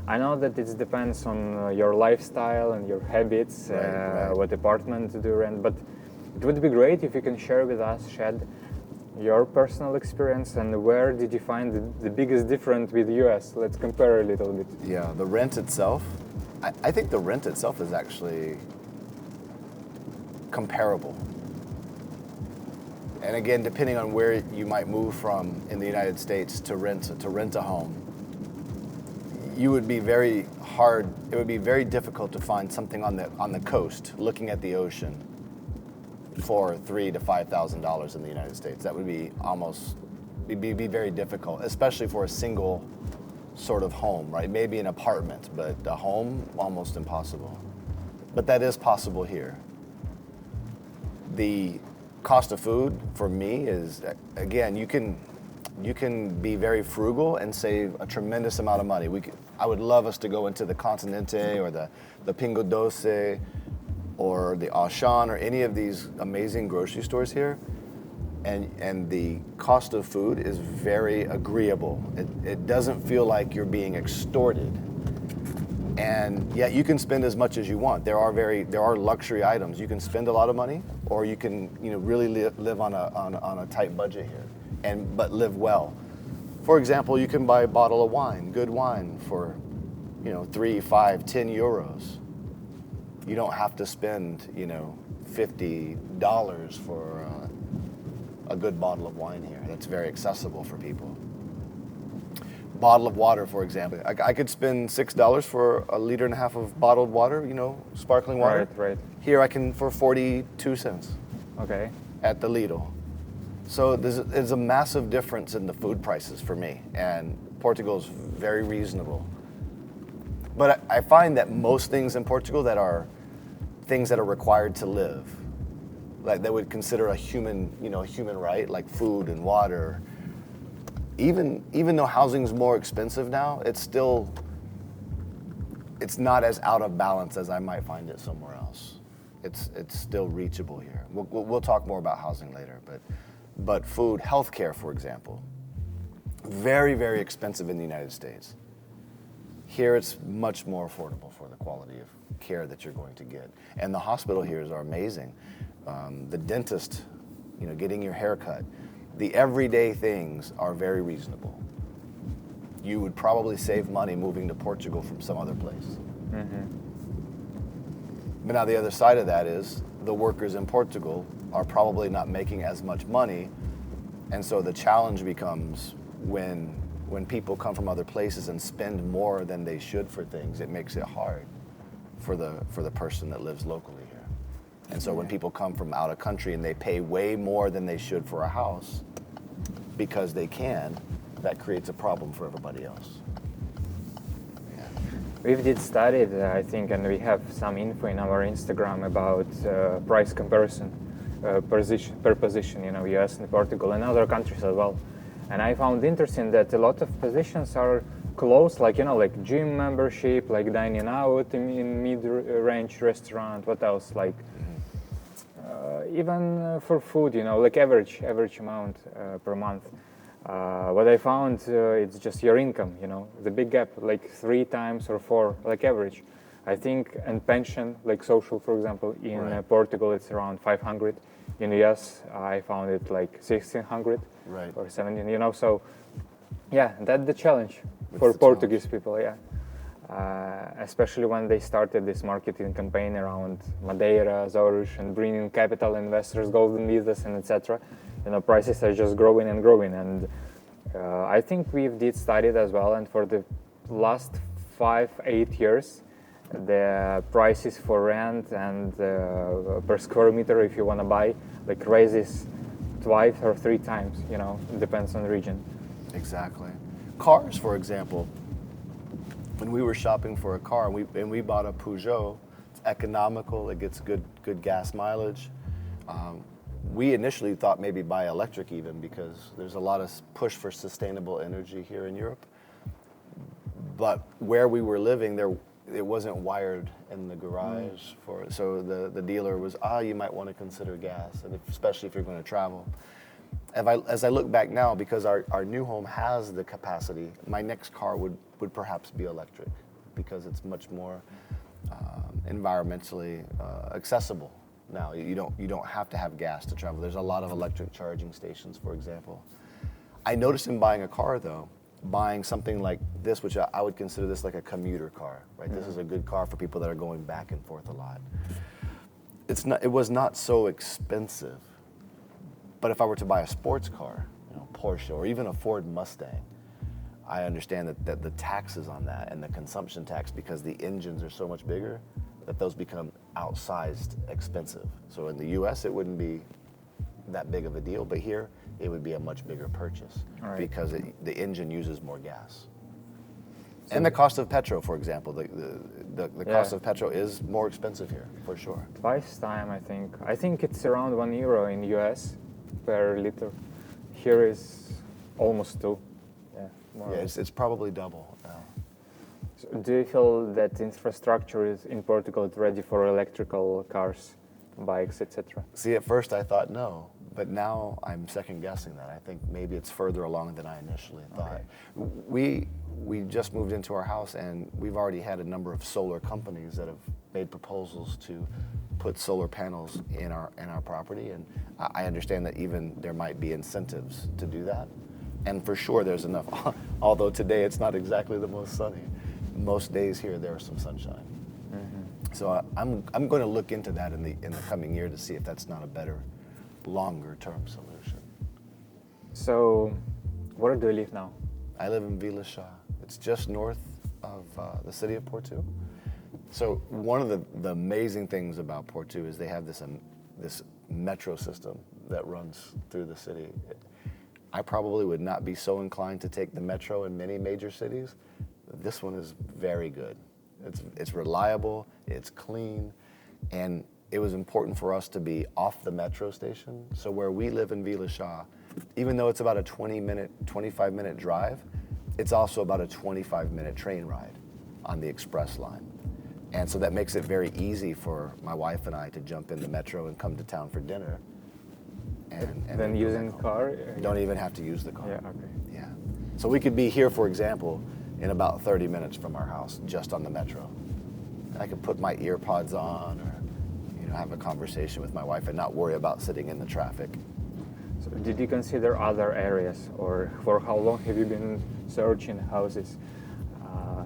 I know that it depends on your lifestyle and your habits, Right. what apartment do you rent, but it would be great if you can share with us, Shad, your personal experience and where did you find the biggest difference with the US? Let's compare a little bit. Yeah, the rent itself, I think the rent itself is actually comparable. And again, depending on where you might move from in the United States to rent a home, it would be very difficult to find something on the coast looking at the ocean for $3,000 to $5,000 in the United States. That would be be very difficult, especially for a single sort of home, right? Maybe an apartment, but a home, almost impossible. But that is possible here. The cost of food for me is, again, you can be very frugal and save a tremendous amount of money. I would love us to go into the Continente or the Pingo Doce or the Auchan or any of these amazing grocery stores here. And the cost of food is very agreeable. It doesn't feel like you're being extorted. And yet you can spend as much as you want. There are luxury items. You can spend a lot of money, or you can really live on a tight budget here, but live well. For example, you can buy a bottle of wine, good wine, for 3, 5, 10 euros. You don't have to spend $50 for a good bottle of wine here. That's very accessible for people. Bottle of water, for example. I could spend $6 for a liter and a half of bottled water, sparkling water. Right. Here I can for 42 cents Okay. at the Lidl. So there's a massive difference in the food prices for me, and Portugal is very reasonable. But I find that most things in Portugal that are things that are required to live, like they would consider a human right, like food and water. Even though housing's more expensive now, it's not as out of balance as I might find it somewhere else. It's still reachable here. We'll talk more about housing later, but food, healthcare, for example, very, very expensive in the United States. Here it's much more affordable for the quality of care that you're going to get. And the hospital here are amazing. The dentist, getting your hair cut, the everyday things are very reasonable. You would probably save money moving to Portugal from some other place. Mm-hmm. But now the other side of that is the workers in Portugal are probably not making as much money, and so the challenge becomes when people come from other places and spend more than they should for things, it makes it hard for the person that lives locally here. And so when people come from out of country and they pay way more than they should for a house because they can, that creates a problem for everybody else. Yeah. We did study, I think, and we have some info in our Instagram about price comparison per position, US and Portugal and other countries as well. And I found interesting that a lot of positions are close, like gym membership, like dining out in mid-range restaurant. What else? Like even for food, like average amount per month. What I found, it's just your income, you know, the big gap, like 3 times or 4, like average. I think, and pension, like social, for example, in Right. Portugal, it's around 500. In the US, I found it like 1600 Right. or 17, you know, so yeah, that's the challenge That's for the Portuguese people, yeah. Especially when they started this marketing campaign around Madeira, Azores, and bringing capital investors, golden visas, and etc. You know, prices are just growing and growing, and I think we did study it as well. And for the last 5-8 years, the prices for rent and per square meter, if you want to buy, like raises 2 or 3 times. You know, it depends on the region. Exactly. Cars, for example. When we were shopping for a car, and we bought a Peugeot, it's economical, it gets good gas mileage. We initially thought maybe buy electric even, because there's a lot of push for sustainable energy here in Europe. But where we were living, it wasn't wired in the garage for it. So the dealer was, you might want to consider gas, and especially if you're going to travel. As I look back now, because our new home has the capacity, my next car would perhaps be electric, because it's much more environmentally accessible now. You don't have to have gas to travel. There's a lot of electric charging stations, for example. I noticed in buying a car, though, buying something like this, which I would consider this like a commuter car, right? This is a good car for people that are going back and forth a lot. It was not so expensive. But if I were to buy a sports car, you know, Porsche or even a Ford Mustang, I understand that the taxes on that and the consumption tax, because the engines are so much bigger, that those become outsized expensive. So in the US, it wouldn't be that big of a deal, but here it would be a much bigger purchase, because the engine uses more gas. And the cost of petrol, for example, the cost of petrol is more expensive here, for sure. Twice time, I think. I think it's around €1 in the US per liter. Here is almost 2. Yeah, more. Yeah, it's probably double now. So do you feel that infrastructure is in Portugal is ready for electrical cars, bikes, etc.? See, at first I thought no, but now I'm second guessing that. I think maybe it's further along than I initially thought. Okay. We just moved into our house, and we've already had a number of solar companies that have made proposals to put solar panels in our property, and I understand that even there might be incentives to do that. And for sure there's enough, although today it's not exactly the most sunny. Most days here there's some sunshine. Mm-hmm. So I'm going to look into that in the coming year to see if that's not a better longer term solution. So where do you live now? I live in Vila Chã. It's just north of the city of Porto. So one of the amazing things about Porto is they have this metro system that runs through the city. I probably would not be so inclined to take the metro in many major cities. This one is very good. It's reliable, it's clean, and it was important for us to be off the metro station. So where we live in Vila Chã, even though it's about a 25-minute drive, it's also about a 25-minute train ride on the express line. And so that makes it very easy for my wife and I to jump in the metro and come to town for dinner. And then using the car? Don't even have to use the car. Yeah, okay. Yeah. So we could be here, for example, in about 30 minutes from our house, just on the metro. I could put my ear pods on, or have a conversation with my wife and not worry about sitting in the traffic. So did you consider other areas, or for how long have you been searching houses?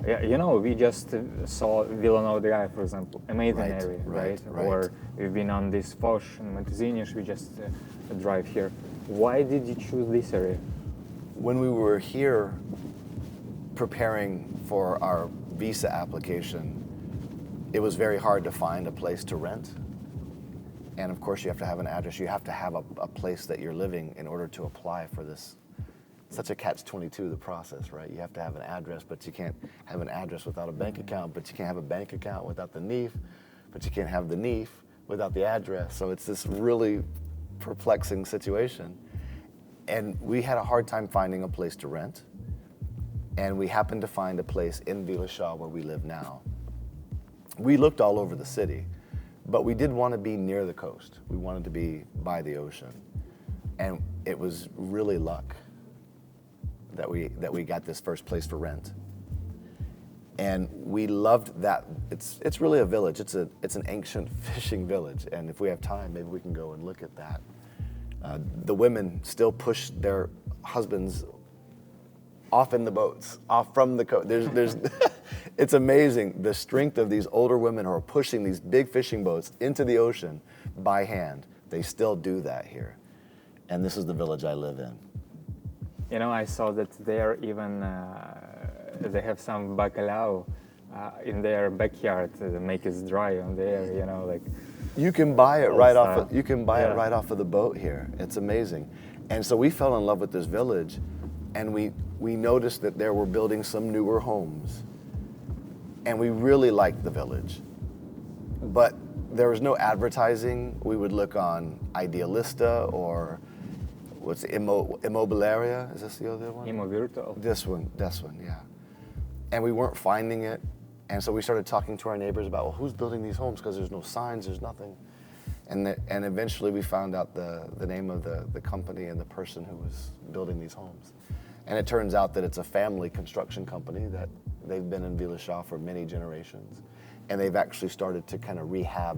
We just saw Vila Nova de Gaia, for example, amazing area, right? Or we've been on this Foz and Matosinhos, we just drive here. Why did you choose this area? When we were here preparing for our visa application, it was very hard to find a place to rent. And of course you have to have an address. You have to have a place that you're living in order to apply for this. Such a catch-22, the process, right? You have to have an address, but you can't have an address without a bank account, but you can't have a bank account without the NIF, but you can't have the NIF without the address. So it's this really perplexing situation. And we had a hard time finding a place to rent. And we happened to find a place in Vila Chã where we live now. We looked all over the city, but we did want to be near the coast. We wanted to be by the ocean. And it was really luck that we got this first place for rent. And we loved that. It's really a village. It's an ancient fishing village. And if we have time, maybe we can go and look at that. The women still push their husbands off in the boats, off from the coast. There's it's amazing the strength of these older women who are pushing these big fishing boats into the ocean by hand. They still do that here. And this is the village I live in. You know, I saw that there even they have some bacalhau in their backyard to make it dry on there. You know, like you can buy it right off. style. You can buy it Yeah. right off of the boat here. It's amazing. And so we fell in love with this village, and we noticed that there were building some newer homes, and we really liked the village. But there was no advertising. We would look on Idealista or what's it, Immobiliaria? Is this the other one? Imo Virtual. This one, yeah. And we weren't finding it. And so we started talking to our neighbors about, well, who's building these homes? Because there's no signs, there's nothing. And eventually we found out the name of the company and the person who was building these homes. And it turns out that it's a family construction company that they've been in Vila Chã for many generations. And they've actually started to kind of rehab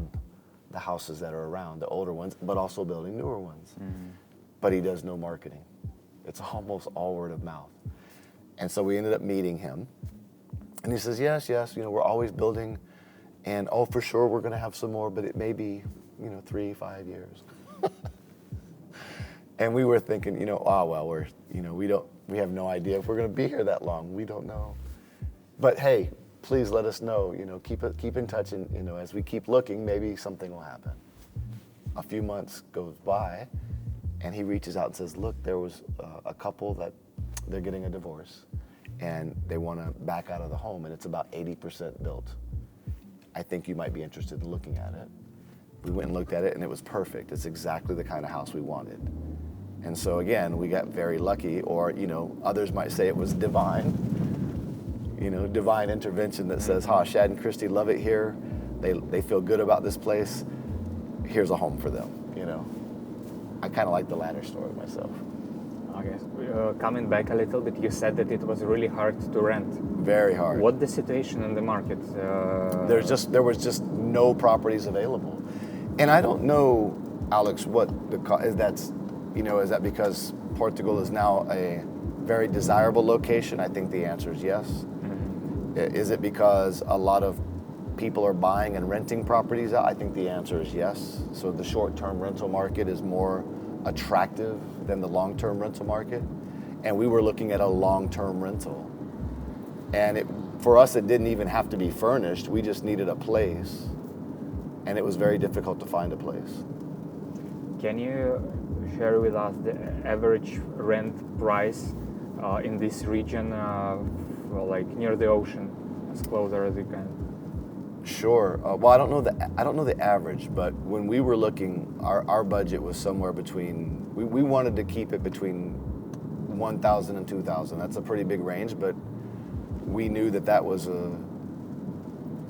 the houses that are around, the older ones, but also building newer ones. Mm-hmm. But he does no marketing. It's almost all word of mouth. And so we ended up meeting him. And he says, yes, you know, we're always building. And oh, for sure, we're going to have some more, but it may be, 3-5 years. And we were thinking, we have no idea if we're going to be here that long. We don't know. But hey, please let us know, keep in touch. And, as we keep looking, maybe something will happen. A few months goes by, and he reaches out and says, look, there was a couple that they're getting a divorce, and they want to back out of the home, and it's about 80% built. I think you might be interested in looking at it. We went and looked at it, and it was perfect. It's exactly the kind of house we wanted. And so again, we got very lucky, or others might say it was divine. Divine intervention that says, Shad and Christy love it here. They feel good about this place. Here's a home for them, I kind of like the latter story myself. Okay, coming back a little bit, you said that it was really hard to rent. Very hard. What the situation in the market? There was just no properties available. And I don't know, Alex, what is that because Portugal is now a very desirable location? I think the answer is yes. Mm-hmm. Is it because a lot of people are buying and renting properties out? I think the answer is yes. So the short-term rental market is more attractive than the long-term rental market. And we were looking at a long-term rental. And for us, it didn't even have to be furnished. We just needed a place. And it was very difficult to find a place. Can you share with us the average rent price in this region, like near the ocean, as closer as you can? Sure. Well, I don't know the average, but when we were looking, our budget was somewhere between. We wanted to keep it between 1,000 and 2,000. That's a pretty big range, but we knew that was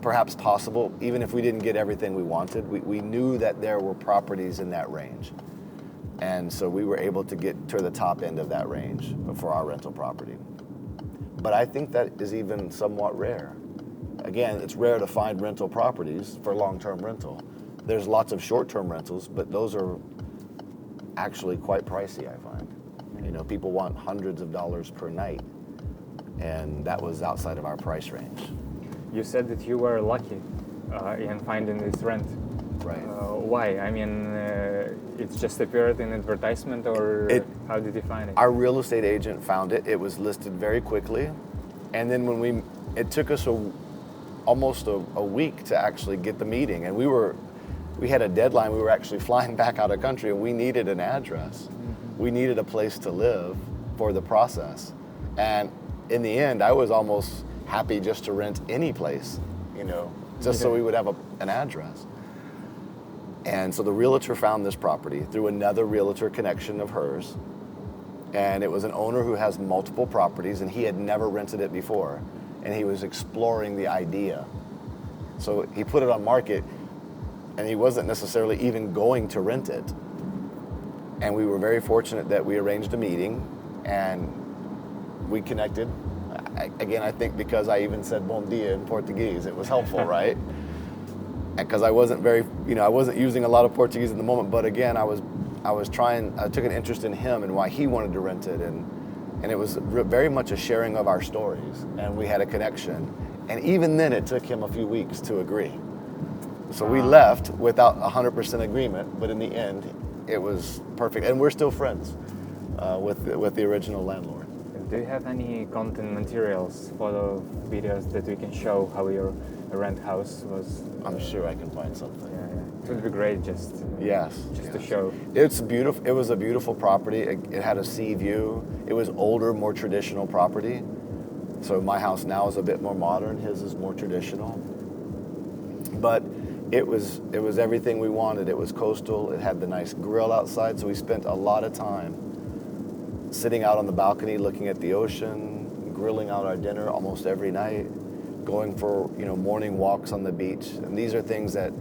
perhaps possible, even if we didn't get everything we wanted. We knew that there were properties in that range, and so we were able to get to the top end of that range for our rental property. But I think that is even somewhat rare. Again, it's rare to find rental properties for long-term rental. There's lots of short-term rentals, but those are actually quite pricey, I find. People want hundreds of dollars per night, and that was outside of our price range. You said that you were lucky in finding this rent. Right. Why? I mean, it's just appeared in advertisement, or how did you find it? Our real estate agent found it. It was listed very quickly, and then it took us almost a week to actually get the meeting, and we had a deadline. We were actually flying back out of country, and we needed an address. Mm-hmm. We needed a place to live for the process, and in the end, I was almost happy just to rent any place, just so we would have an address. And so the realtor found this property through another realtor connection of hers, and it was an owner who has multiple properties, and he had never rented it before. And he was exploring the idea. So he put it on market, and he wasn't necessarily even going to rent it. And we were very fortunate that we arranged a meeting, and we connected. Again, I think because I even said bom dia in Portuguese, it was helpful, right? And because I wasn't I wasn't using a lot of Portuguese in the moment, but again, I took an interest in him and why he wanted to rent it, and it was very much a sharing of our stories, and we had a connection. And even then, it took him a few weeks to agree. So we left without 100% agreement, but in the end, it was perfect. And we're still friends with the original landlord. Do you have any content materials, photo videos that we can show how your rent house was? I'm sure I can find something. Yeah. It would be great just to show. It's beautiful. It was a beautiful property. It had a sea view. It was older, more traditional property. So my house now is a bit more modern. His is more traditional. But it was everything we wanted. It was coastal. It had the nice grill outside. So we spent a lot of time sitting out on the balcony, looking at the ocean, grilling out our dinner almost every night, going for morning walks on the beach. And these are things that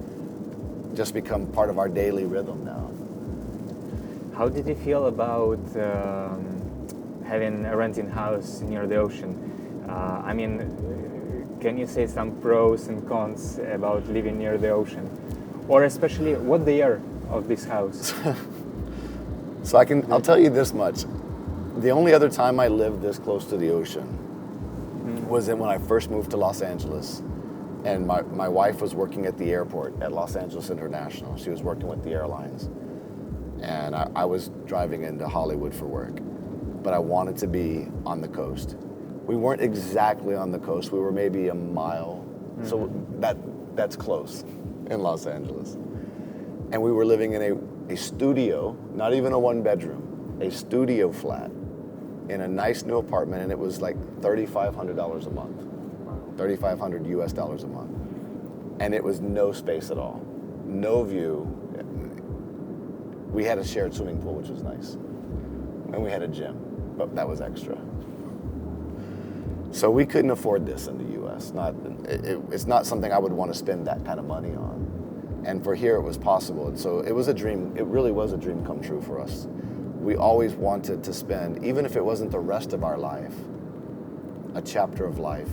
just become part of our daily rhythm now. How did you feel about having a renting house near the ocean? I mean, can you say some pros and cons about living near the ocean? Or especially, what the year of this house? So I'll tell you this much. The only other time I lived this close to the ocean was when I first moved to Los Angeles. And my wife was working at the airport at Los Angeles International. She was working with the airlines. And I was driving into Hollywood for work. But I wanted to be on the coast. We weren't exactly on the coast. We were maybe a mile. So that's close in Los Angeles. And we were living in a studio, not even a one bedroom, a studio flat in a nice new apartment, and it was like $3,500 a month, $3,500 US dollars a month. And it was no space at all, no view. We had a shared swimming pool, which was nice. And we had a gym, but that was extra. So we couldn't afford this in the US. It's not something I would want to spend that kind of money on. And for here, it was possible. And so it was a dream. It really was a dream come true for us. We always wanted to spend, even if it wasn't the rest of our life, a chapter of life,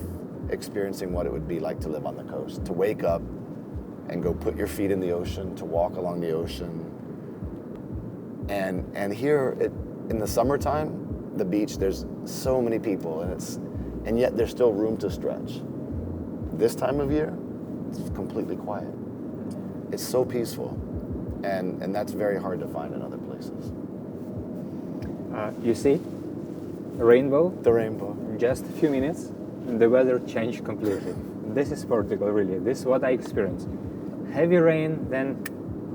experiencing what it would be like to live on the coast, to wake up and go put your feet in the ocean, to walk along the ocean. And here, in the summertime, the beach, there's so many people, and yet there's still room to stretch. This time of year, it's completely quiet. It's so peaceful, and that's very hard to find in other places. You see, rainbow. The rainbow. In just a few minutes, the weather changed completely. This is Portugal, really. This is what I experienced. Heavy rain, then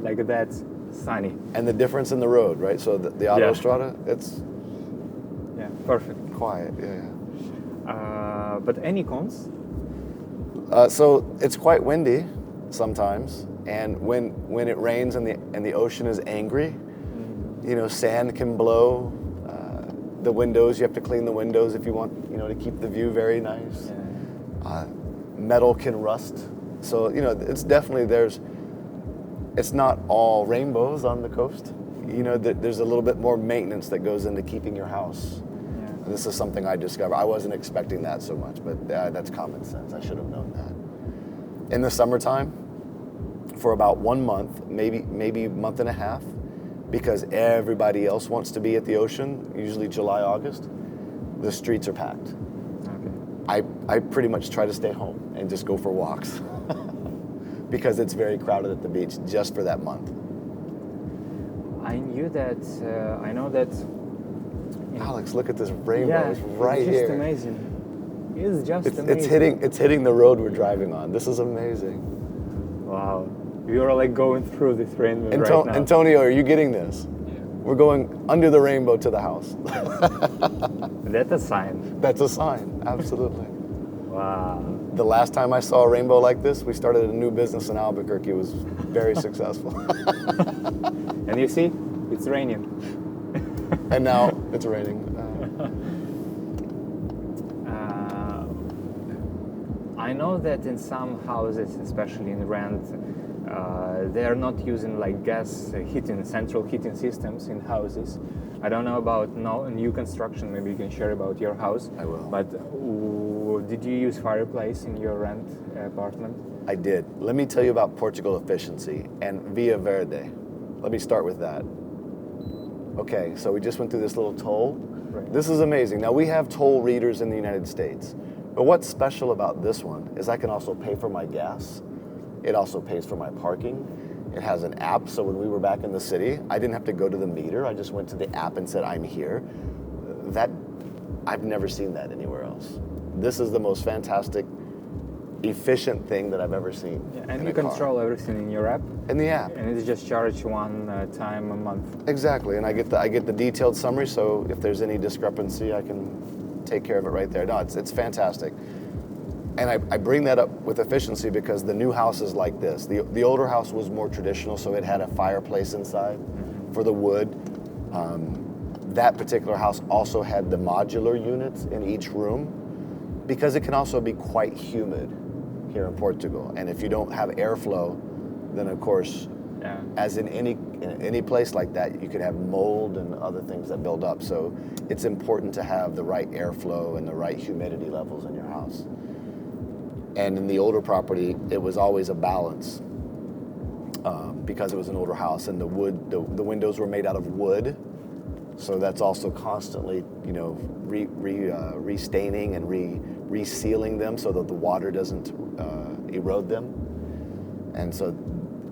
like that, sunny. And the difference in the road, right? So the autostrada, it's perfect. Quiet, But any cons? So it's quite windy sometimes, and when it rains and the ocean is angry, sand can blow. The windows, you have to clean the windows if you want, to keep the view very nice. Yeah. Metal can rust. So, it's definitely, it's not all rainbows on the coast. There's a little bit more maintenance that goes into keeping your house. Yeah. This is something I discovered. I wasn't expecting that so much, but that's common sense. I should have known that. In the summertime, for about 1 month, maybe a month and a half, because everybody else wants to be at the ocean, usually July, August, the streets are packed. Okay. I pretty much try to stay home and just go for walks because it's very crowded at the beach just for that month. I know that. Alex, look at this rainbow. It's right here. It's just amazing. It's just amazing. It's hitting the road we're driving on. This is amazing. Wow. You're like going through this rainbow right now. Antonio, are you getting this? Yeah. We're going under the rainbow to the house. That's a sign. That's a sign, absolutely. Wow. The last time I saw a rainbow like this, we started a new business in Albuquerque. It was very successful. And you see, it's raining. And now it's raining. I know that in some houses, especially in rent, They are not using like gas heating, central heating systems in houses. I don't know about new construction. Maybe you can share about your house. I will. But did you use fireplace in your rent apartment? I did. Let me tell you about Portugal efficiency and Via Verde. Let me start with that. Okay, so we just went through this little toll. Right. This is amazing. Now we have toll readers in the United States, but what's special about this one is I can also pay for my gas. It also pays for my parking. It has an app, so when we were back in the city, I didn't have to go to the meter. I just went to the app and said, I'm here. I've never seen that anywhere else. This is the most fantastic, efficient thing that I've ever seen. Yeah, and you control everything in your app. In the app. And it's just charged one time a month. Exactly, and I get the detailed summary, so if there's any discrepancy, I can take care of it right there. No, it's fantastic. And I bring that up with efficiency because the new house is like this. The older house was more traditional, so it had a fireplace inside for the wood. That particular house also had the modular units in each room because it can also be quite humid here in Portugal. And if you don't have airflow, then of course, as in any place like that, you could have mold and other things that build up. So it's important to have the right airflow and the right humidity levels in your house. And in the older property, it was always a balance because it was an older house, and the windows were made out of wood, so that's also constantly, restaining and resealing them so that the water doesn't erode them. And so,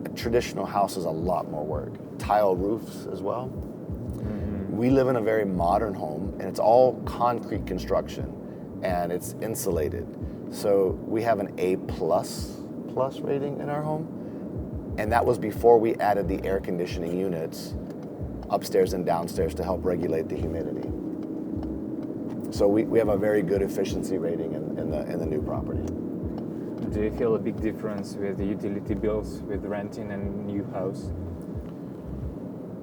a traditional house is a lot more work. Tile roofs as well. Mm-hmm. We live in a very modern home, and it's all concrete construction, and it's insulated. So we have an A++ rating in our home, and that was before we added the air conditioning units upstairs and downstairs to help regulate the humidity. So we have a very good efficiency rating in the new property. Do you feel a big difference with the utility bills with renting a new house?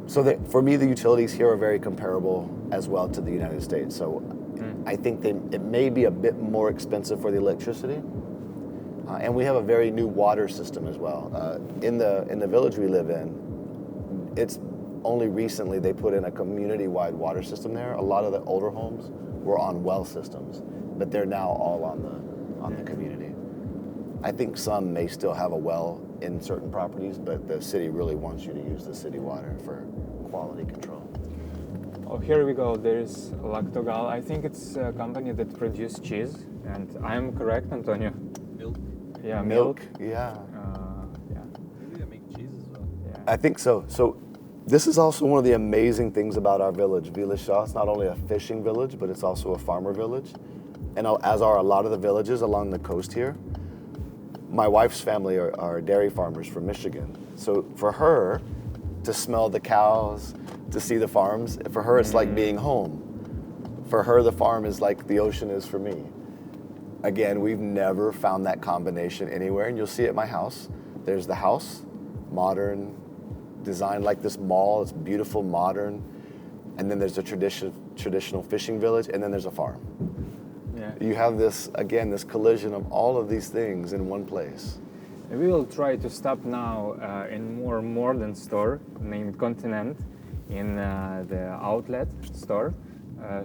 So for me, the utilities here are very comparable as well to the United States. So I think it may be a bit more expensive for the electricity, and we have a very new water system as well. In the village we live in, it's only recently they put in a community-wide water system there. A lot of the older homes were on well systems, but they're now all on the community. I think some may still have a well in certain properties, but the city really wants you to use the city water for quality control. Oh, here we go. There's Lactogal. I think it's a company that produces cheese, and I'm correct, Antonio? Milk. Yeah, Milk. Yeah. Yeah. Maybe they make cheese as well. Yeah. I think so. So this is also one of the amazing things about our village, Vila Chã. It's not only a fishing village, but it's also a farmer village. And as are a lot of the villages along the coast here. My wife's family are dairy farmers from Michigan. So for her, to smell the cows, to see the farms, for her it's like being home. For her, the farm is like the ocean is for me. Again, we've never found that combination anywhere, and you'll see it at my house. There's the house, modern, designed like this mall. It's beautiful, modern, and then there's a traditional fishing village, and then there's a farm. Yeah. You have this collision of all of these things in one place. We will try to stop now in more modern store named Continente in the outlet store,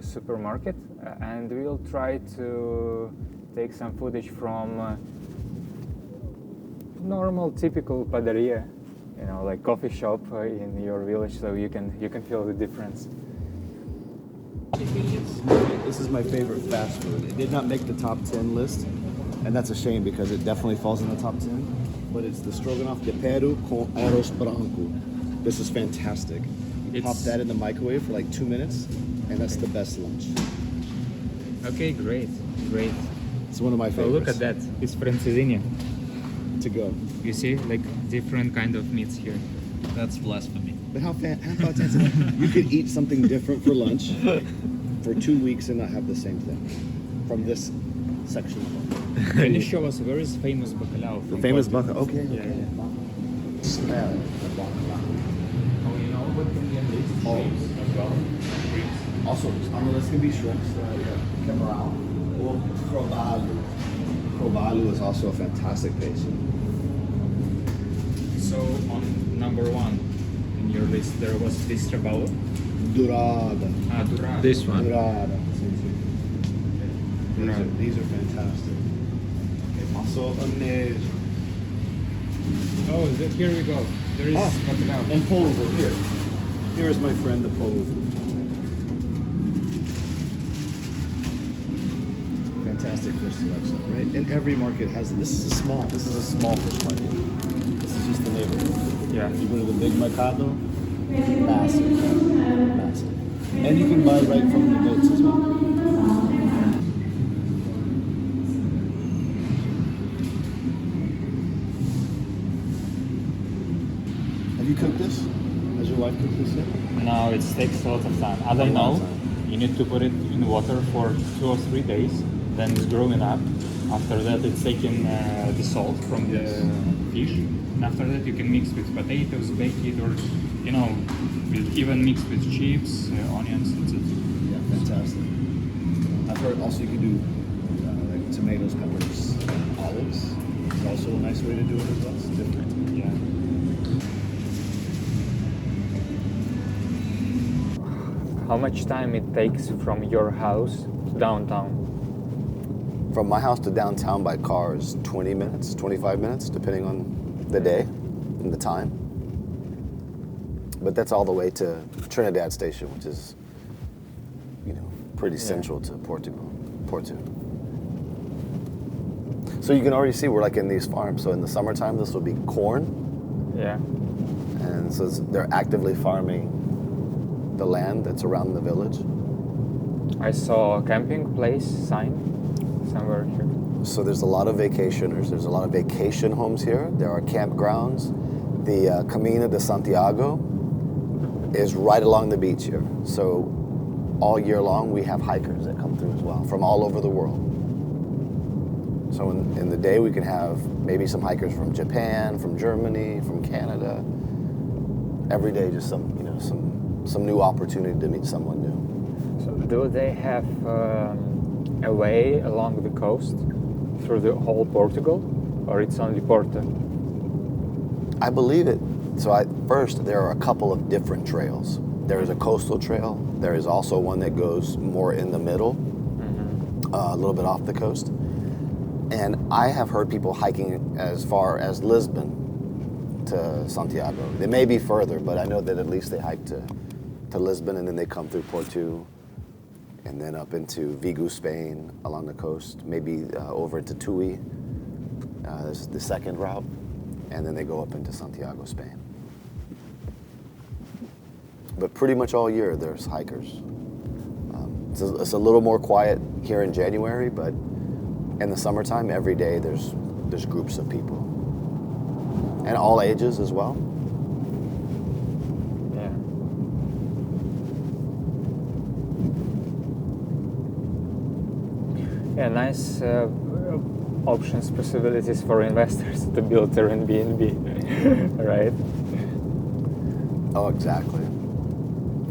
supermarket, and we will try to take some footage from normal, typical padaria, like coffee shop in your village, so you can feel the difference. This is my favorite fast food. It did not make the top 10 list, and that's a shame because it definitely falls in the top 10. But it's the stroganoff de peru com arroz branco. This is fantastic. You pop that in the microwave for like 2 minutes, and that's the best lunch. Okay, great. It's one of my So favorites. look at that, it's francesinha. To go. You see, like different kind of meats here. That's blasphemy. But how fantastic. You could eat something different for lunch for 2 weeks and not have the same thing from this section alone. Can you show us where is famous bacalhau? The famous bucket. Okay. Smell the bacalhau. Oh, you know what can be enriched as well? Also, on the list can be shrimps, camarão, or robalo. Robalo is also a fantastic paste. So on number 1 in your list there was this Rebello. Dorada. Ah, Durado. This one. Dorada. These are fantastic. Okay, passou amazing. Oh, here we go. There is Portugal. And polvo here. Here is my friend the polvo. Fantastic fish selection, right? And every market has it. This is a small fish market. This is just the neighborhood. Yeah. You go to the big mercado, massive. And you can buy right from the boats as well. Have you cooked this? Has your wife cooked this yet? No, it takes a lot of time. As I know, you need to put it in water for 2 or 3 days. Then it's growing up. After that, it's taking the salt from the fish. And after that, you can mix with potatoes, bake it, or even mix with chips, onions. That's it. Yeah, fantastic. I've heard also you can do like tomatoes, peppers, olives. It's also a nice way to do it as well. It's different. Yeah. How much time it takes from your house to downtown? From my house to downtown by car is 20 minutes, 25 minutes, depending on the day and the time. But that's all the way to Trinidad Station, which is, pretty central to Porto. So you can already see we're like in these farms. So in the summertime, this will be corn. Yeah. And so they're actively farming the land that's around the village. I saw a camping place sign somewhere here. So there's a lot of vacationers. There's a lot of vacation homes here. There are campgrounds. The Camino de Santiago is right along the beach here. So all year long, we have hikers that come through as well from all over the world. So in the day, we can have maybe some hikers from Japan, from Germany, from Canada. Every day, just some new opportunity to meet someone new. So do they have a way along the coast through the whole Portugal, or it's only Porto? I believe it. So first, there are a couple of different trails. There is a coastal trail. There is also one that goes more in the middle, a little bit off the coast. And I have heard people hiking as far as Lisbon to Santiago. They may be further, but I know that at least they hike to Lisbon, and then they come through Porto, and then up into Vigo, Spain, along the coast, maybe over into Tui. This is the second route, and then they go up into Santiago, Spain. But pretty much all year there's hikers. It's a little more quiet here in January, but in the summertime, every day there's groups of people, and all ages as well. Yeah, nice options, possibilities for investors to build their Airbnb, right? Oh, exactly.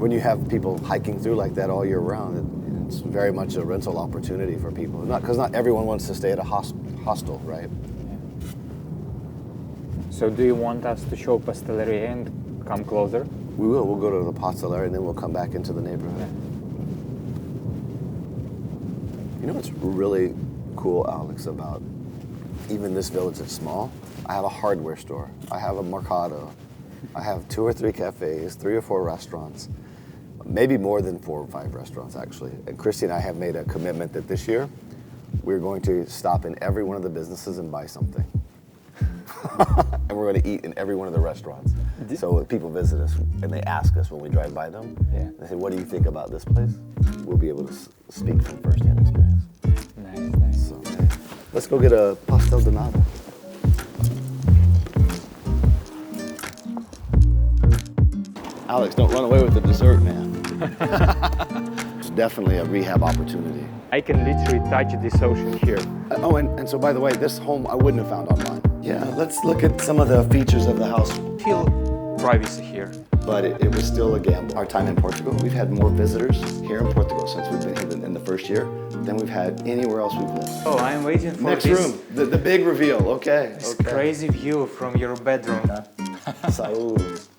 When you have people hiking through like that all year round, it's very much a rental opportunity for people. Because not everyone wants to stay at a hostel, right? So do you want us to show Pasteleria and come closer? We will. We'll go to the Pasteleria and then we'll come back into the neighborhood. Yeah. You know what's really cool, Alex, about even this village that's small? I have a hardware store. I have a mercado. I have 2 or 3 cafes, 3 or 4 restaurants, maybe more than 4 or 5 restaurants, actually. And Christy and I have made a commitment that this year we're going to stop in every one of the businesses and buy something. And we're going to eat in every one of the restaurants. So when people visit us and they ask us when we drive by them, they say, what do you think about this place? We'll be able to speak from first-hand experience. Nice. So let's go get a pastel de nata. Alex, don't run away with the dessert, man. It's definitely a rehab opportunity. I can literally touch this ocean here. And so by the way, this home I wouldn't have found online. Yeah, let's look at some of the features of the house. Feel privacy here. But it was still a gamble. Our time in Portugal, we've had more visitors here in Portugal since we've been here in the first year than we've had anywhere else we've lived. Oh, I'm waiting for Next this. room, the big reveal, okay. This crazy view from your bedroom. Saúde.